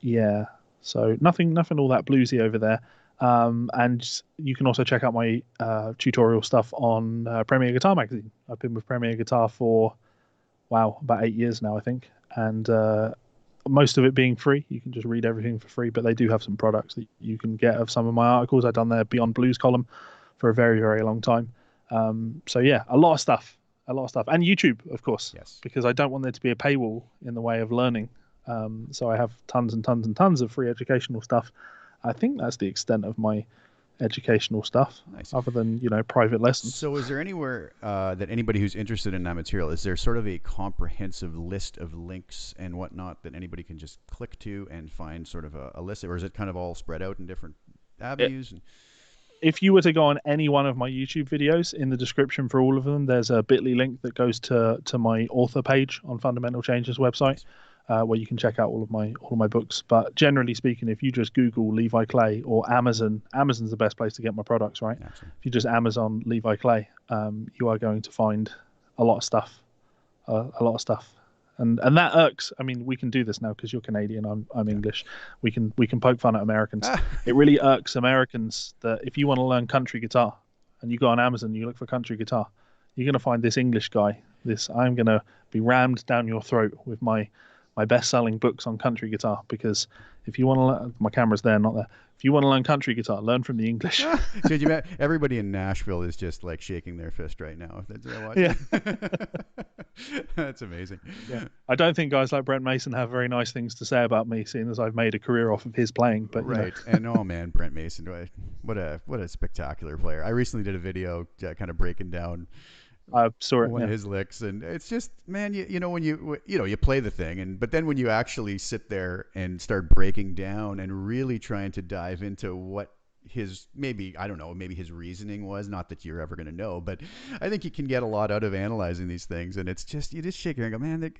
Yeah, so nothing all that bluesy over there. And you can also check out my tutorial stuff on Premier Guitar Magazine. I've been with Premier Guitar for, wow, about 8 years now, I think. And most of it being free. You can just read everything for free, but they do have some products that you can get of some of my articles. I've done their Beyond Blues column for a very, very long time. So yeah, a lot of stuff. And YouTube, of course, Yes. because I don't want there to be a paywall in the way of learning. So I have tons and tons and tons of free educational stuff. I think that's the extent of my educational stuff, Nice. other than private lessons. So, is there anywhere that anybody who's interested in that material, is there sort of a comprehensive list of links and whatnot that anybody can just click to and find sort of a list, or is it kind of all spread out in different avenues? If you were to go on any one of my YouTube videos, in the description for all of them, there's a bit.ly link that goes to my author page on Fundamental Changes website. Where you can check out all of my books. But generally speaking, if you just Google Levi Clay or Amazon's the best place to get my products, right? Absolutely. If you just Amazon Levi Clay, you are going to find a lot of stuff, and that irks. I mean, we can do this now because you're Canadian, I'm English. We can poke fun at Americans. It really irks Americans that if you want to learn country guitar and you go on Amazon, you look for country guitar, you're going to find this English guy. I'm going to be rammed down your throat with my best-selling books on country guitar, because if you want to learn, my camera's there, not there. If you want to learn country guitar, learn from the English. Everybody in Nashville is just like shaking their fist right now. Yeah. That's amazing. Yeah. I don't think guys like Brent Mason have very nice things to say about me, seeing as I've made a career off of his playing. But right. And oh man, Brent Mason, what a spectacular player. I recently did a video kind of breaking down I saw it, one of his licks, and it's just, man, when you play the thing, but then when you actually sit there and start breaking down and really trying to dive into what his maybe his reasoning was, not that you're ever going to know, but I think you can get a lot out of analyzing these things, and it's just, you just shake your head and go, man,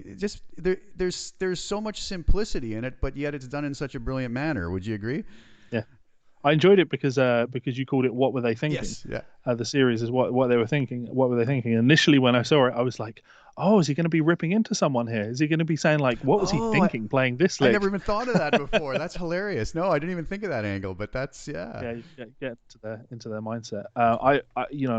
there's so much simplicity in it, but yet it's done in such a brilliant manner. Would you agree? Yeah. I enjoyed it because you called it "What Were They Thinking?" Yes, yeah. The series is what they were thinking. What were they thinking? Initially, when I saw it, I was like, "Oh, is he going to be ripping into someone here? Is he going to be saying like, what was he thinking playing this lick?" I never even thought of that before. That's hilarious. No, I didn't even think of that angle, but that's Yeah, you get into their mindset. I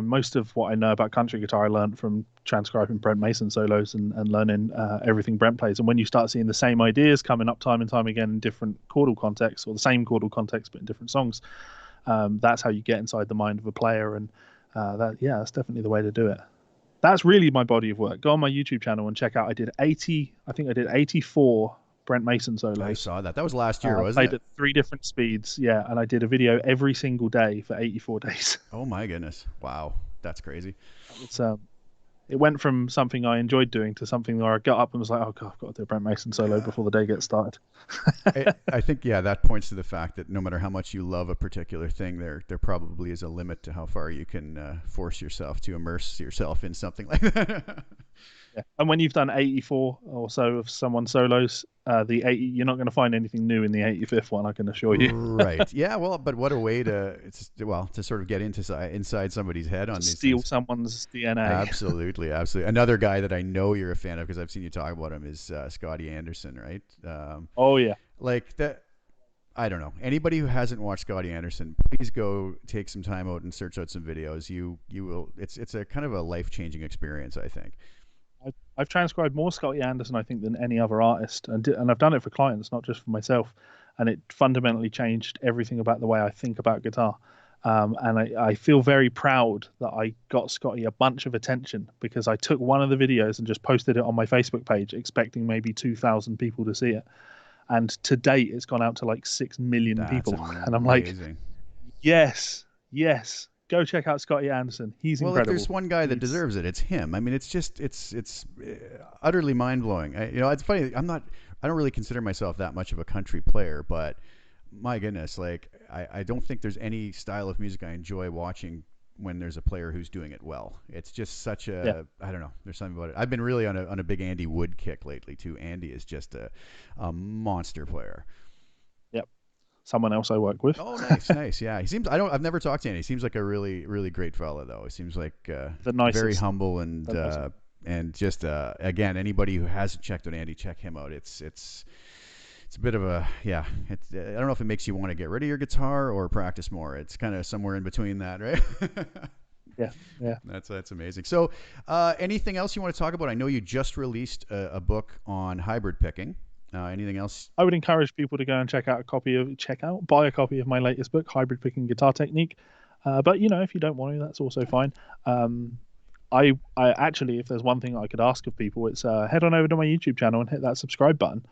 most of what I know about country guitar I learned from transcribing Brent Mason solos and learning everything Brent plays. And when you start seeing the same ideas coming up time and time again in different chordal contexts, or the same chordal context but in different songs, that's how you get inside the mind of a player. And that's definitely the way to do it. That's really my body of work. Go on my YouTube channel and check out. I did 84 Brent Mason solos. I saw that. That was last year, wasn't it? I played at 3 different speeds, yeah, and I did a video every single day for 84 days. Oh my goodness! Wow. That's crazy. It's it went from something I enjoyed doing to something where I got up and was like, oh god, I've got to do a Brent Mason solo Yeah. before the day gets started. I think, yeah, that points to the fact that no matter how much you love a particular thing, there probably is a limit to how far you can force yourself to immerse yourself in something like that. Yeah. And when you've done 84 or so of someone's solos, the 80, you're not going to find anything new in the 85th one, I can assure you. Right. Yeah. Well, but what a way to to sort of get inside somebody's head on To these steal things. someone's DNA. Absolutely, absolutely. Another guy that I know you're a fan of because I've seen you talk about him is Scotty Anderson, right? Oh yeah. Like that. I don't know. Anybody who hasn't watched Scotty Anderson, please go take some time out and search out some videos. You will. It's a kind of a life changing experience, I think. I've transcribed more Scotty Anderson, I think, than any other artist, and I've done it for clients, not just for myself. And it fundamentally changed everything about the way I think about guitar. And I feel very proud that I got Scotty a bunch of attention because I took one of the videos and just posted it on my Facebook page, expecting maybe 2,000 people to see it. And to date, it's gone out to like 6 million That's people. And I'm like, amazing. yes, yes, go check out Scotty Anderson. He's Well, if incredible. there's one guy that He's deserves it, it's him. I mean, it's utterly mind blowing. It's funny. I don't really consider myself that much of a country player, but my goodness, like I don't think there's any style of music I enjoy watching when there's a player who's doing it well. It's just such yeah, I don't know. There's something about it. I've been really on a big Andy Wood kick lately too. Andy is just a monster player. yep. Someone else I work with. Oh, nice, nice. Yeah, he seems. I've never talked to Andy. He seems like a really, really great fella, though. He seems like The very nicest. humble The nicest. and just again, anybody who hasn't checked out Andy, check him out. It's a bit of a yeah. It's I don't know if it makes you want to get rid of your guitar or practice more. It's kind of somewhere in between that, right? Yeah, yeah. That's amazing. So, anything else you want to talk about? I know you just released a book on hybrid picking. Anything else? I would encourage people to go and buy a copy of my latest book, Hybrid Picking Guitar Technique. But if you don't want to, that's also fine. I actually, if there's one thing I could ask of people, it's head on over to my YouTube channel and hit that subscribe button,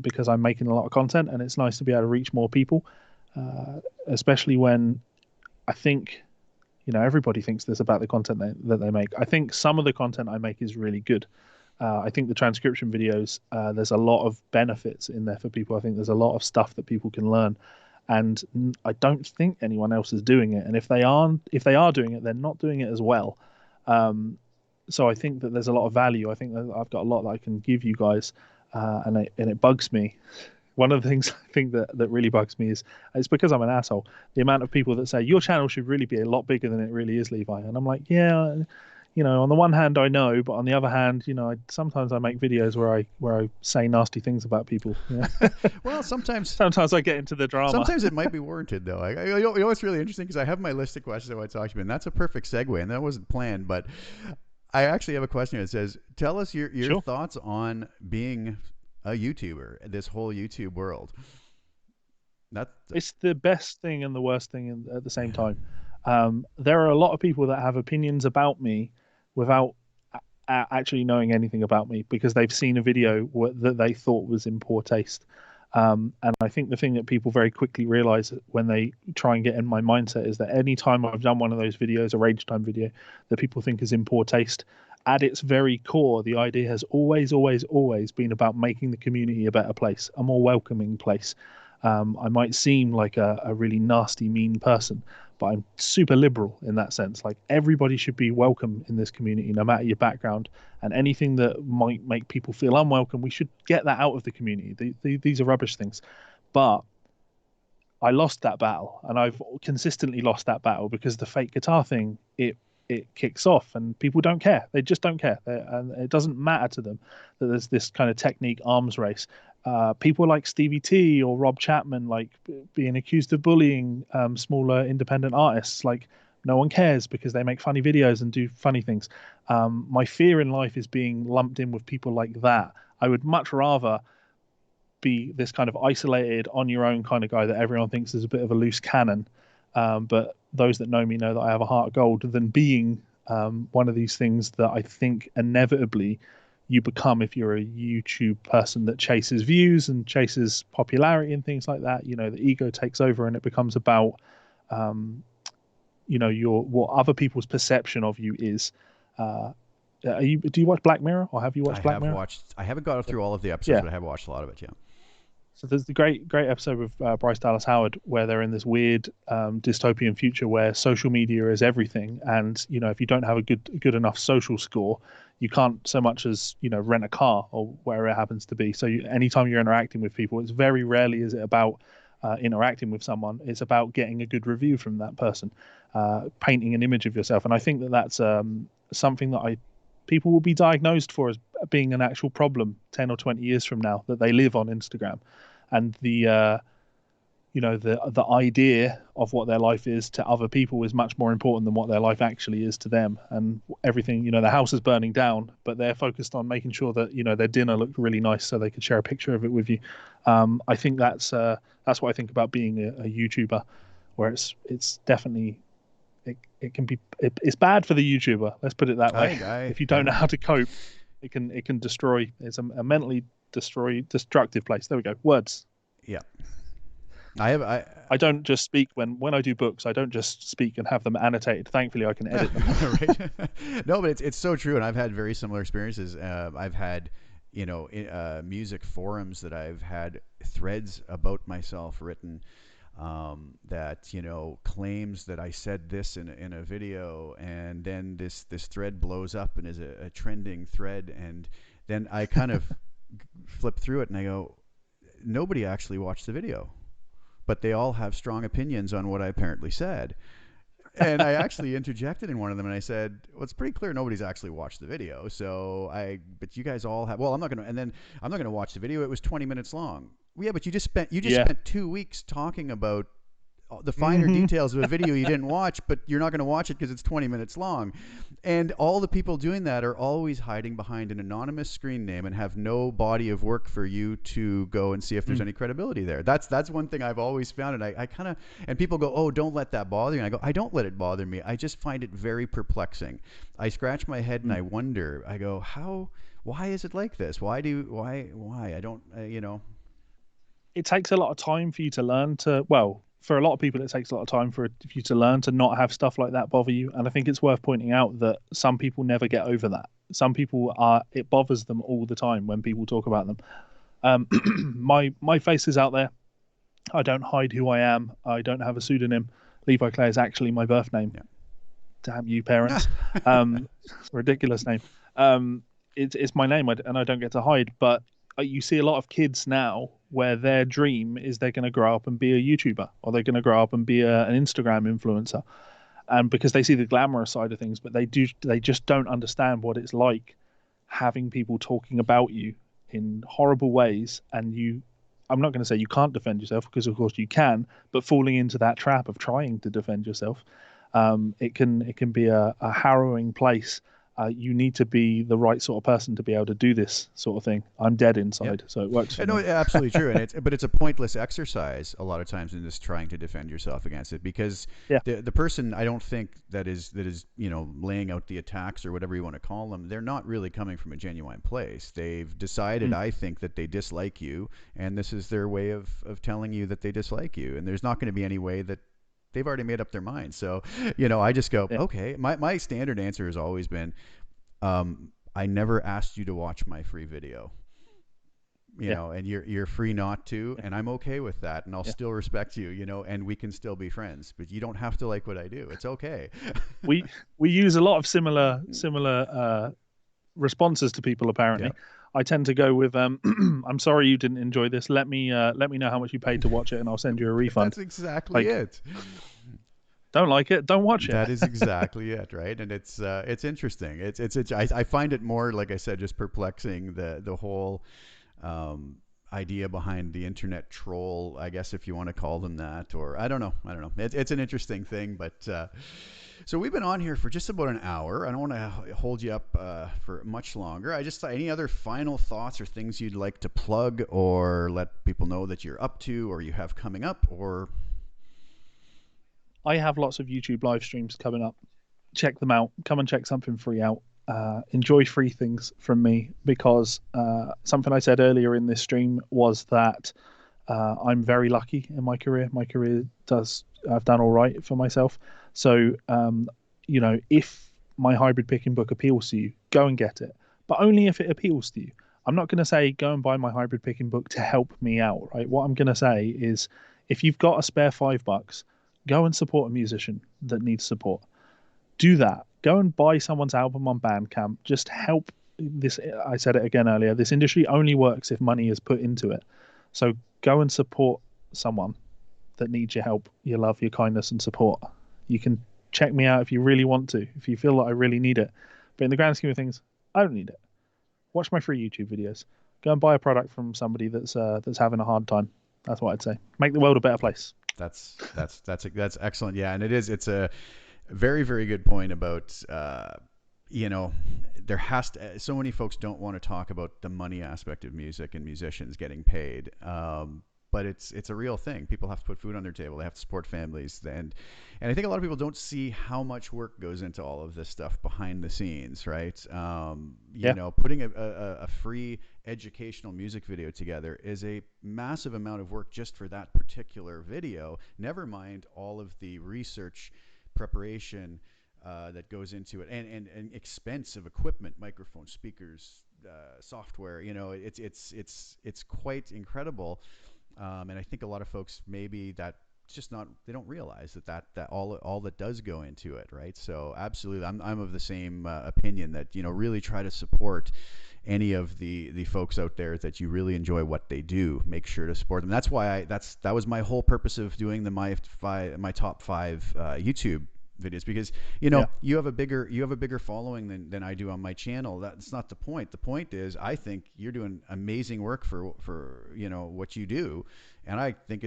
because I'm making a lot of content and it's nice to be able to reach more people, especially when I think, everybody thinks this about the content that they make. I think some of the content I make is really good. I think the transcription videos, there's a lot of benefits in there for people. I think there's a lot of stuff that people can learn, and I don't think anyone else is doing it. And if they are doing it, they're not doing it as well. So I think that there's a lot of value. I think that I've got a lot that I can give you guys, and it bugs me. One of the things I think that really bugs me is it's because I'm an asshole. The amount of people that say your channel should really be a lot bigger than it really is, Levi, and I'm like, yeah. On the one hand, I know, but on the other hand, sometimes I make videos where I say nasty things about people. Well, Sometimes I get into the drama. sometimes it might be warranted, though. What's really interesting because I have my list of questions I want to talk to you, and that's a perfect segue, and that wasn't planned, but I actually have a question here that says, "Tell us your Sure. thoughts on being a YouTuber, this whole YouTube world." That It's the best thing and the worst thing at the same time. There are a lot of people that have opinions about me without actually knowing anything about me because they've seen a video that they thought was in poor taste. And I think the thing that people very quickly realize when they try and get in my mindset is that any time I've done one of those videos, a rage time video, that people think is in poor taste, at its very core, the idea has always, always, always been about making the community a better place, a more welcoming place. I might seem like a really nasty, mean person, but I'm super liberal in that sense. Like everybody should be welcome in this community, no matter your background. And anything that might make people feel unwelcome, we should get that out of the community. These are rubbish things. But I lost that battle, and I've consistently lost that battle because the fake guitar thing, it kicks off, and people don't care. They just don't care, and it doesn't matter to them that there's this kind of technique arms race. People like Stevie T or Rob Chapman, like being accused of bullying smaller independent artists, like no one cares because they make funny videos and do funny things. My fear in life is being lumped in with people like that. I would much rather be this kind of isolated, on your own kind of guy that everyone thinks is a bit of a loose cannon. But those that know me know that I have a heart of gold, than being one of these things that I think inevitably you become if you're a YouTube person that chases views and chases popularity and things like that. The ego takes over and it becomes about what other people's perception of you is. Do you watch Black Mirror, or have you watched Black Mirror? I haven't got through all of the episodes, Yeah. but I have watched a lot of it. Yeah. So there's the great episode with Bryce Dallas Howard where they're in this weird dystopian future where social media is everything, and if you don't have a good enough social score, you can't so much as rent a car or wherever it happens to be. So anytime you're interacting with people, it's very rarely is it about interacting with someone. It's about getting a good review from that person, painting an image of yourself, and I think that's something that people will be diagnosed for as being an actual problem 10 or 20 years from now, that they live on Instagram. And the idea of what their life is to other people is much more important than what their life actually is to them. And everything, the house is burning down, but they're focused on making sure that their dinner looked really nice so they could share a picture of it with you. I think that's what I think about being a YouTuber, where it's definitely it's bad for the YouTuber. Let's put it that way. If you don't know how to cope, it can destroy. It's a mentally destructive place. There we go. Words. Yeah. I don't just speak when I do books. I don't just speak and have them annotated. Thankfully, I can edit them. Right. No, but it's so true, and I've had very similar experiences. I've had music forums that I've had threads about myself written that claims that I said this in a video, and then this thread blows up and is a trending thread, and then I kind of flip through it and I go, nobody actually watched the video, but they all have strong opinions on what I apparently said. And I actually interjected in one of them and I said, well, it's pretty clear nobody's actually watched the video. But you guys all have, well, I'm not going to watch the video. It was 20 minutes long. Yeah, but you just spent 2 weeks talking about the finer details of a video you didn't watch, but you're not going to watch it because it's 20 minutes long. And all the people doing that are always hiding behind an anonymous screen name and have no body of work for you to go and see if there's any credibility there. That's one thing I've always found. And I kind of, and people go, oh, don't let that bother you. And I go, I don't let it bother me. I just find it very perplexing. I scratch my head and I wonder, I go, why is it like this? Why? I don't, It takes a lot of time for you to learn for a lot of people, it takes a lot of time for you to learn to not have stuff like that bother you. And I think it's worth pointing out that some people never get over that. Some people it bothers them all the time when people talk about them. My face is out there. I don't hide who I am. I don't have a pseudonym. Levi Clay is actually my birth name. Yeah. Damn you, parents. It's a ridiculous name. It's my name, and I don't get to hide. But you see a lot of kids now where their dream is they're going to grow up and be a YouTuber, or they're going to grow up and be an Instagram influencer, and because they see the glamorous side of things, but they just don't understand what it's like having people talking about you in horrible ways. And I'm not going to say you can't defend yourself, because of course you can, but falling into that trap of trying to defend yourself, it can be a harrowing place. You need to be the right sort of person to be able to do this sort of thing. I'm dead inside, so it works for me. Absolutely true. But it's a pointless exercise a lot of times in just trying to defend yourself against it, because the person, I don't think that is laying out the attacks or whatever you want to call them, they're not really coming from a genuine place. They've decided, I think, that they dislike you, and this is their way of telling you that they dislike you, and there's not going to be any way that they've already made up their mind. So, I just go, okay. My standard answer has always been, I never asked you to watch my free video, and you're free not to, and I'm okay with that. And I'll still respect you, and we can still be friends, but you don't have to like what I do. It's okay. we use a lot of similar responses to people, apparently. Yeah. I tend to go with, I'm sorry you didn't enjoy this. Let me know how much you paid to watch it, and I'll send you a refund. That's exactly it. Don't like it, don't watch it. That is exactly it, right? And it's interesting. I find it more, like I said, just perplexing, the whole idea behind the internet troll, I guess, if you want to call them that, or I don't know. It's an interesting thing, but. So we've been on here for just about an hour. I don't want to hold you up for much longer. Any other final thoughts or things you'd like to plug or let people know that you're up to or you have coming up? Or I have lots of YouTube live streams coming up. Check them out. Come and check something free out. Enjoy free things from me, because something I said earlier in this stream was that I'm very lucky in my career. My career I've done all right for myself. So, if my hybrid picking book appeals to you, go and get it, but only if it appeals to you. I'm not going to say go and buy my hybrid picking book to help me out, right? What I'm going to say is if you've got a spare $5, go and support a musician that needs support. Do that. Go and buy someone's album on Bandcamp. Just help this. I said it again earlier. This industry only works if money is put into it. So go and support someone that needs your help, your love, your kindness, and support. You can check me out if you really want to, if you feel like I really need it. But in the grand scheme of things, I don't need it. Watch my free YouTube videos. Go and buy a product from somebody that's having a hard time. That's what I'd say. Make the world a better place. That's excellent. Yeah, and it's a very, very good point about there has to, so many folks don't want to talk about the money aspect of music and musicians getting paid. But it's a real thing. People have to put food on their table. They have to support families, and I think a lot of people don't see how much work goes into all of this stuff behind the scenes, right? Putting a free educational music video together is a massive amount of work just for that particular video. Never mind all of the research, preparation that goes into it, and expense of equipment, microphones, speakers, software. It's quite incredible. And I think a lot of folks maybe that just not, they don't realize that all that does go into it, right? So absolutely, I'm of the same opinion that really try to support any of the folks out there that you really enjoy what they do. Make sure to support them. That's why that was my whole purpose of doing my top five YouTube videos, because you have a bigger following than I do on my channel. That's not the point. The point is I think you're doing amazing work for what you do, and I think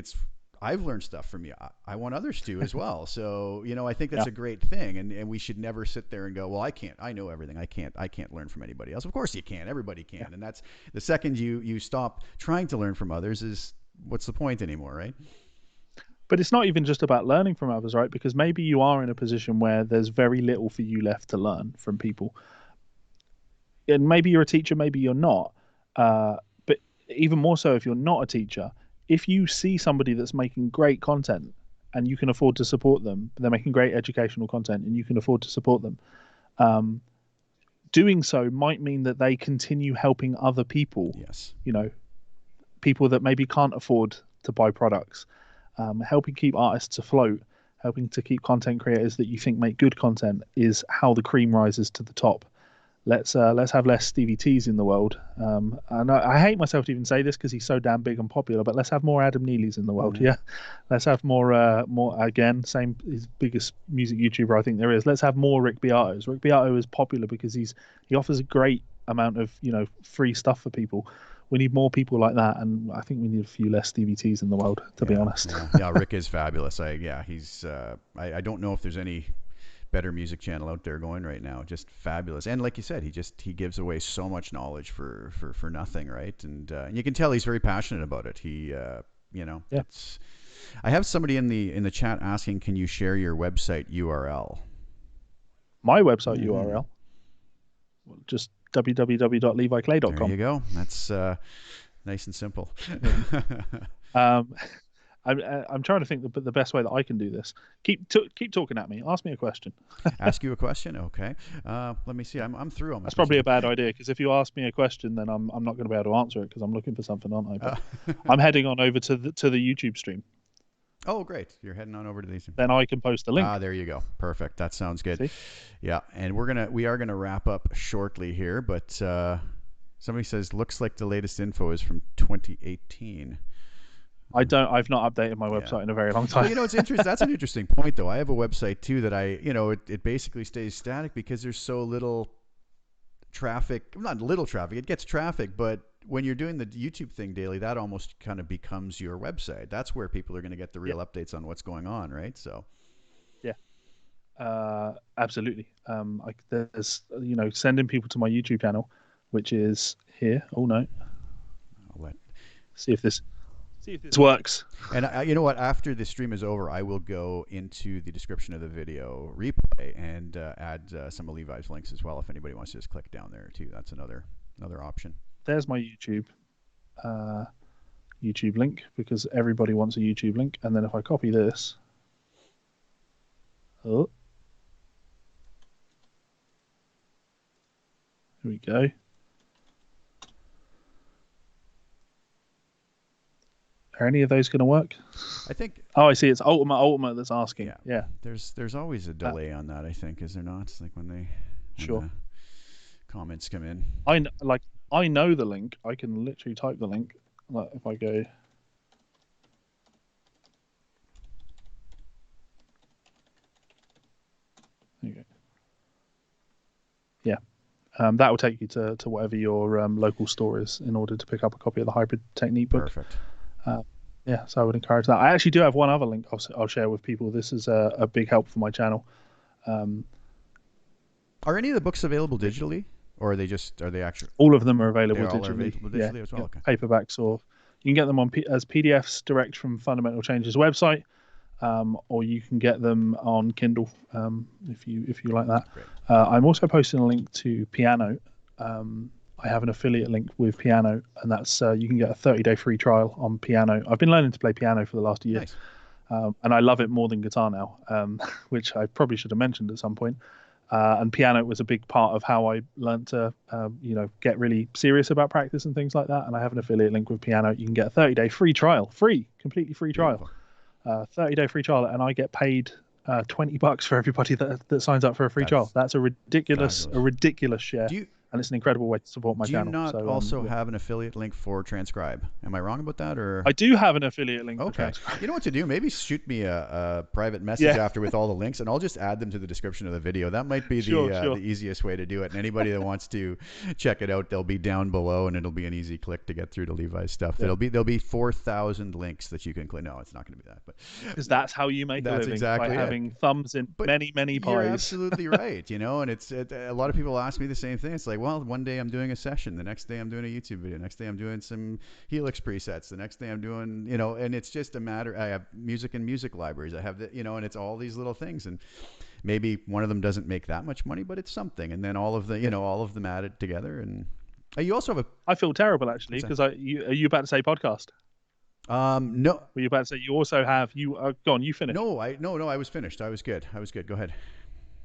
I've learned stuff from you. I want others to as well. So I think that's a great thing, and we should never sit there and go, well, I know everything. I can't learn from anybody else. Of course you can. Everybody can. And that's the second you stop trying to learn from others, is what's the point anymore, right? But it's not even just about learning from others, right? Because maybe you are in a position where there's very little for you left to learn from people. And maybe you're a teacher, maybe you're not. But even more so, if you're not a teacher, if you see somebody that's making great content and you can afford to support them, they're making great educational content and you can afford to support them, doing so might mean that they continue helping other people. Yes. People that maybe can't afford to buy products. Helping keep artists afloat, helping to keep content creators that you think make good content is how the cream rises to the top. Let's have less Stevie T's in the world. And I hate myself to even say this because he's so damn big and popular, but let's have more Adam Neely's in the world. Mm-hmm. Yeah, let's have more again, same, his biggest music YouTuber I think there is. Let's have more Rick Beato's. Rick Beato is popular because he offers a great amount of free stuff for people. We need more people like that, and I think we need a few less Stevie T's in the world, to be honest. Yeah, Rick is fabulous. He's. I don't know if there's any better music channel out there going right now. Just fabulous, and like you said, he gives away so much knowledge for nothing, right? And you can tell he's very passionate about it. It's. I have somebody in the chat asking, can you share your website URL? My website URL. Just www.leviclay.com. There you go. That's nice and simple. I'm trying to think the best way that I can do this. Keep talking at me. Ask me a question. Ask you a question? Okay. Let me see. I'm through on my. That's probably a bad idea, because if you ask me a question, then I'm not going to be able to answer it because I'm looking for something, aren't I? But I'm heading on over to the YouTube stream. Oh, great. You're heading on over to these. Then I can post the link. There you go. Perfect. That sounds good. See? Yeah, and we are gonna wrap up shortly here, but somebody says looks like the latest info is from 2018. I've not updated my website in a very long time. Well, it's interesting. That's an interesting point, though. I have a website too that it basically stays static because there's so little traffic. Not little traffic. It gets traffic, but when you're doing the YouTube thing daily, that almost kind of becomes your website. That's where people are going to get the real updates on what's going on, right? So, absolutely. There's sending people to my YouTube channel, which is here. Oh no. See if this works. And you know what? After the stream is over, I will go into the description of the video replay and add some of Levi's links as well. If anybody wants to just click down there too, that's another option. There's my YouTube link, because everybody wants a YouTube link. And then if I copy this, Oh, here we go. Are any of those going to work? I think. Oh, I see. It's Ultimate that's asking. Yeah. Yeah. There's always a delay on that. I think, is there not? It's like when Sure. the comments come in. I know the link. I can literally type the link. Like if I go. There you go. Yeah. That will take you to whatever your local store is in order to pick up a copy of the Hybrid Technique book. Perfect. Yeah, so I would encourage that. I actually do have one other link I'll share with people. This is a big help for my channel. Are any of the books available digitally, or are they actually? All of them are available They all digitally. are available digitally as well. Okay. Paperbacks, or you can get them as PDFs direct from Fundamental Change's website, or you can get them on Kindle if you like that. Great. I'm also posting a link to Piano. I have an affiliate link with Piano, and that's you can get a 30-day free trial on Piano. I've been learning to play piano for the last year, Nice. and I love it more than guitar now, which I probably should have mentioned at some point. And piano was a big part of how I learned to, get really serious about practice and things like that. And I have an affiliate link with Piano. You can get a 30-day free trial, completely free trial, 30-day free trial, and I get paid $20 for everybody that signs up for a free trial. That's a ridiculous share. And it's an incredible way to support my channel. Do you not also have an affiliate link for Transcribe? Am I wrong about that? Or I do have an affiliate link. Okay. You know what to do? Maybe shoot me a private message after with all the links, and I'll just add them to the description of the video. That might be the easiest way to do it. And anybody that wants to check it out, they'll be down below, and it'll be an easy click to get through to Levi's stuff. Yeah. There'll be 4,000 links that you can click. No, it's not going to be that, but because that's how you make a living, exactly by having thumbs in many pies. You're absolutely right. And it's a lot of people ask me the same thing. It's like, well, one day I'm doing a session, the next day I'm doing a YouTube video, next day I'm doing some Helix presets, the next day I'm doing, and it's just a matter. I have music and music libraries. I have and it's all these little things, and maybe one of them doesn't make that much money, but it's something, and then all of them added together. And you also have I feel terrible actually because are you about to say podcast? No. Were you about to say you also have gone? You finished? No, I was finished. I was good. Go ahead.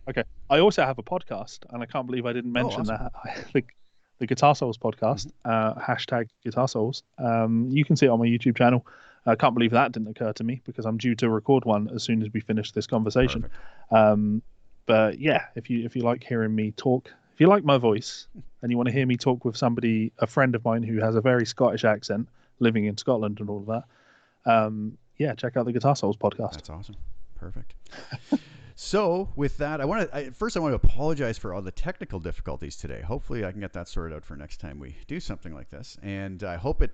Okay. I also have a podcast, and I can't believe I didn't mention that. The Guitar Souls podcast, hashtag Guitar Souls. You can see it on my YouTube channel. I can't believe that didn't occur to me because I'm due to record one as soon as we finish this conversation. But yeah, if you like hearing me talk, if you like my voice and you want to hear me talk with a friend of mine who has a very Scottish accent, living in Scotland and all of that, check out the Guitar Souls podcast. That's awesome. Perfect. So with that, I want to apologize for all the technical difficulties today. Hopefully I can get that sorted out for next time we do something like this. And I hope it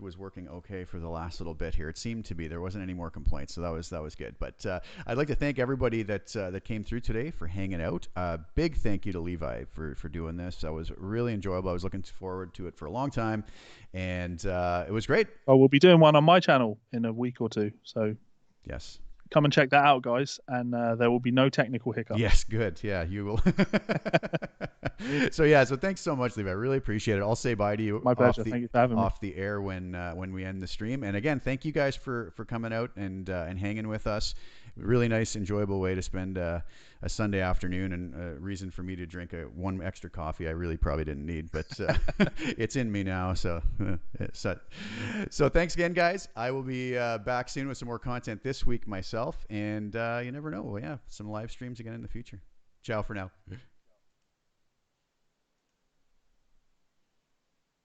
was working okay for the last little bit here. It seemed to be. There wasn't any more complaints, so that was good. But I'd like to thank everybody that came through today for hanging out. Big thank you to Levi for doing this. That was really enjoyable. I was looking forward to it for a long time, and it was great. Oh, we'll be doing one on my channel in a week or two. So yes. Come and check that out, guys, and there will be no technical hiccups. Yes, good. Yeah, you will. So thanks so much, Levi. I really appreciate it. I'll say bye to you. My pleasure. Thank you for having me. Off the air when we end the stream. And again, thank you guys for coming out and hanging with us. Really nice, enjoyable way to spend a Sunday afternoon, and a reason for me to drink one extra coffee I really probably didn't need, but it's in me now. So thanks again, guys. I will be back soon with some more content this week myself, and you never know. Well, yeah, some live streams again in the future. Ciao for now.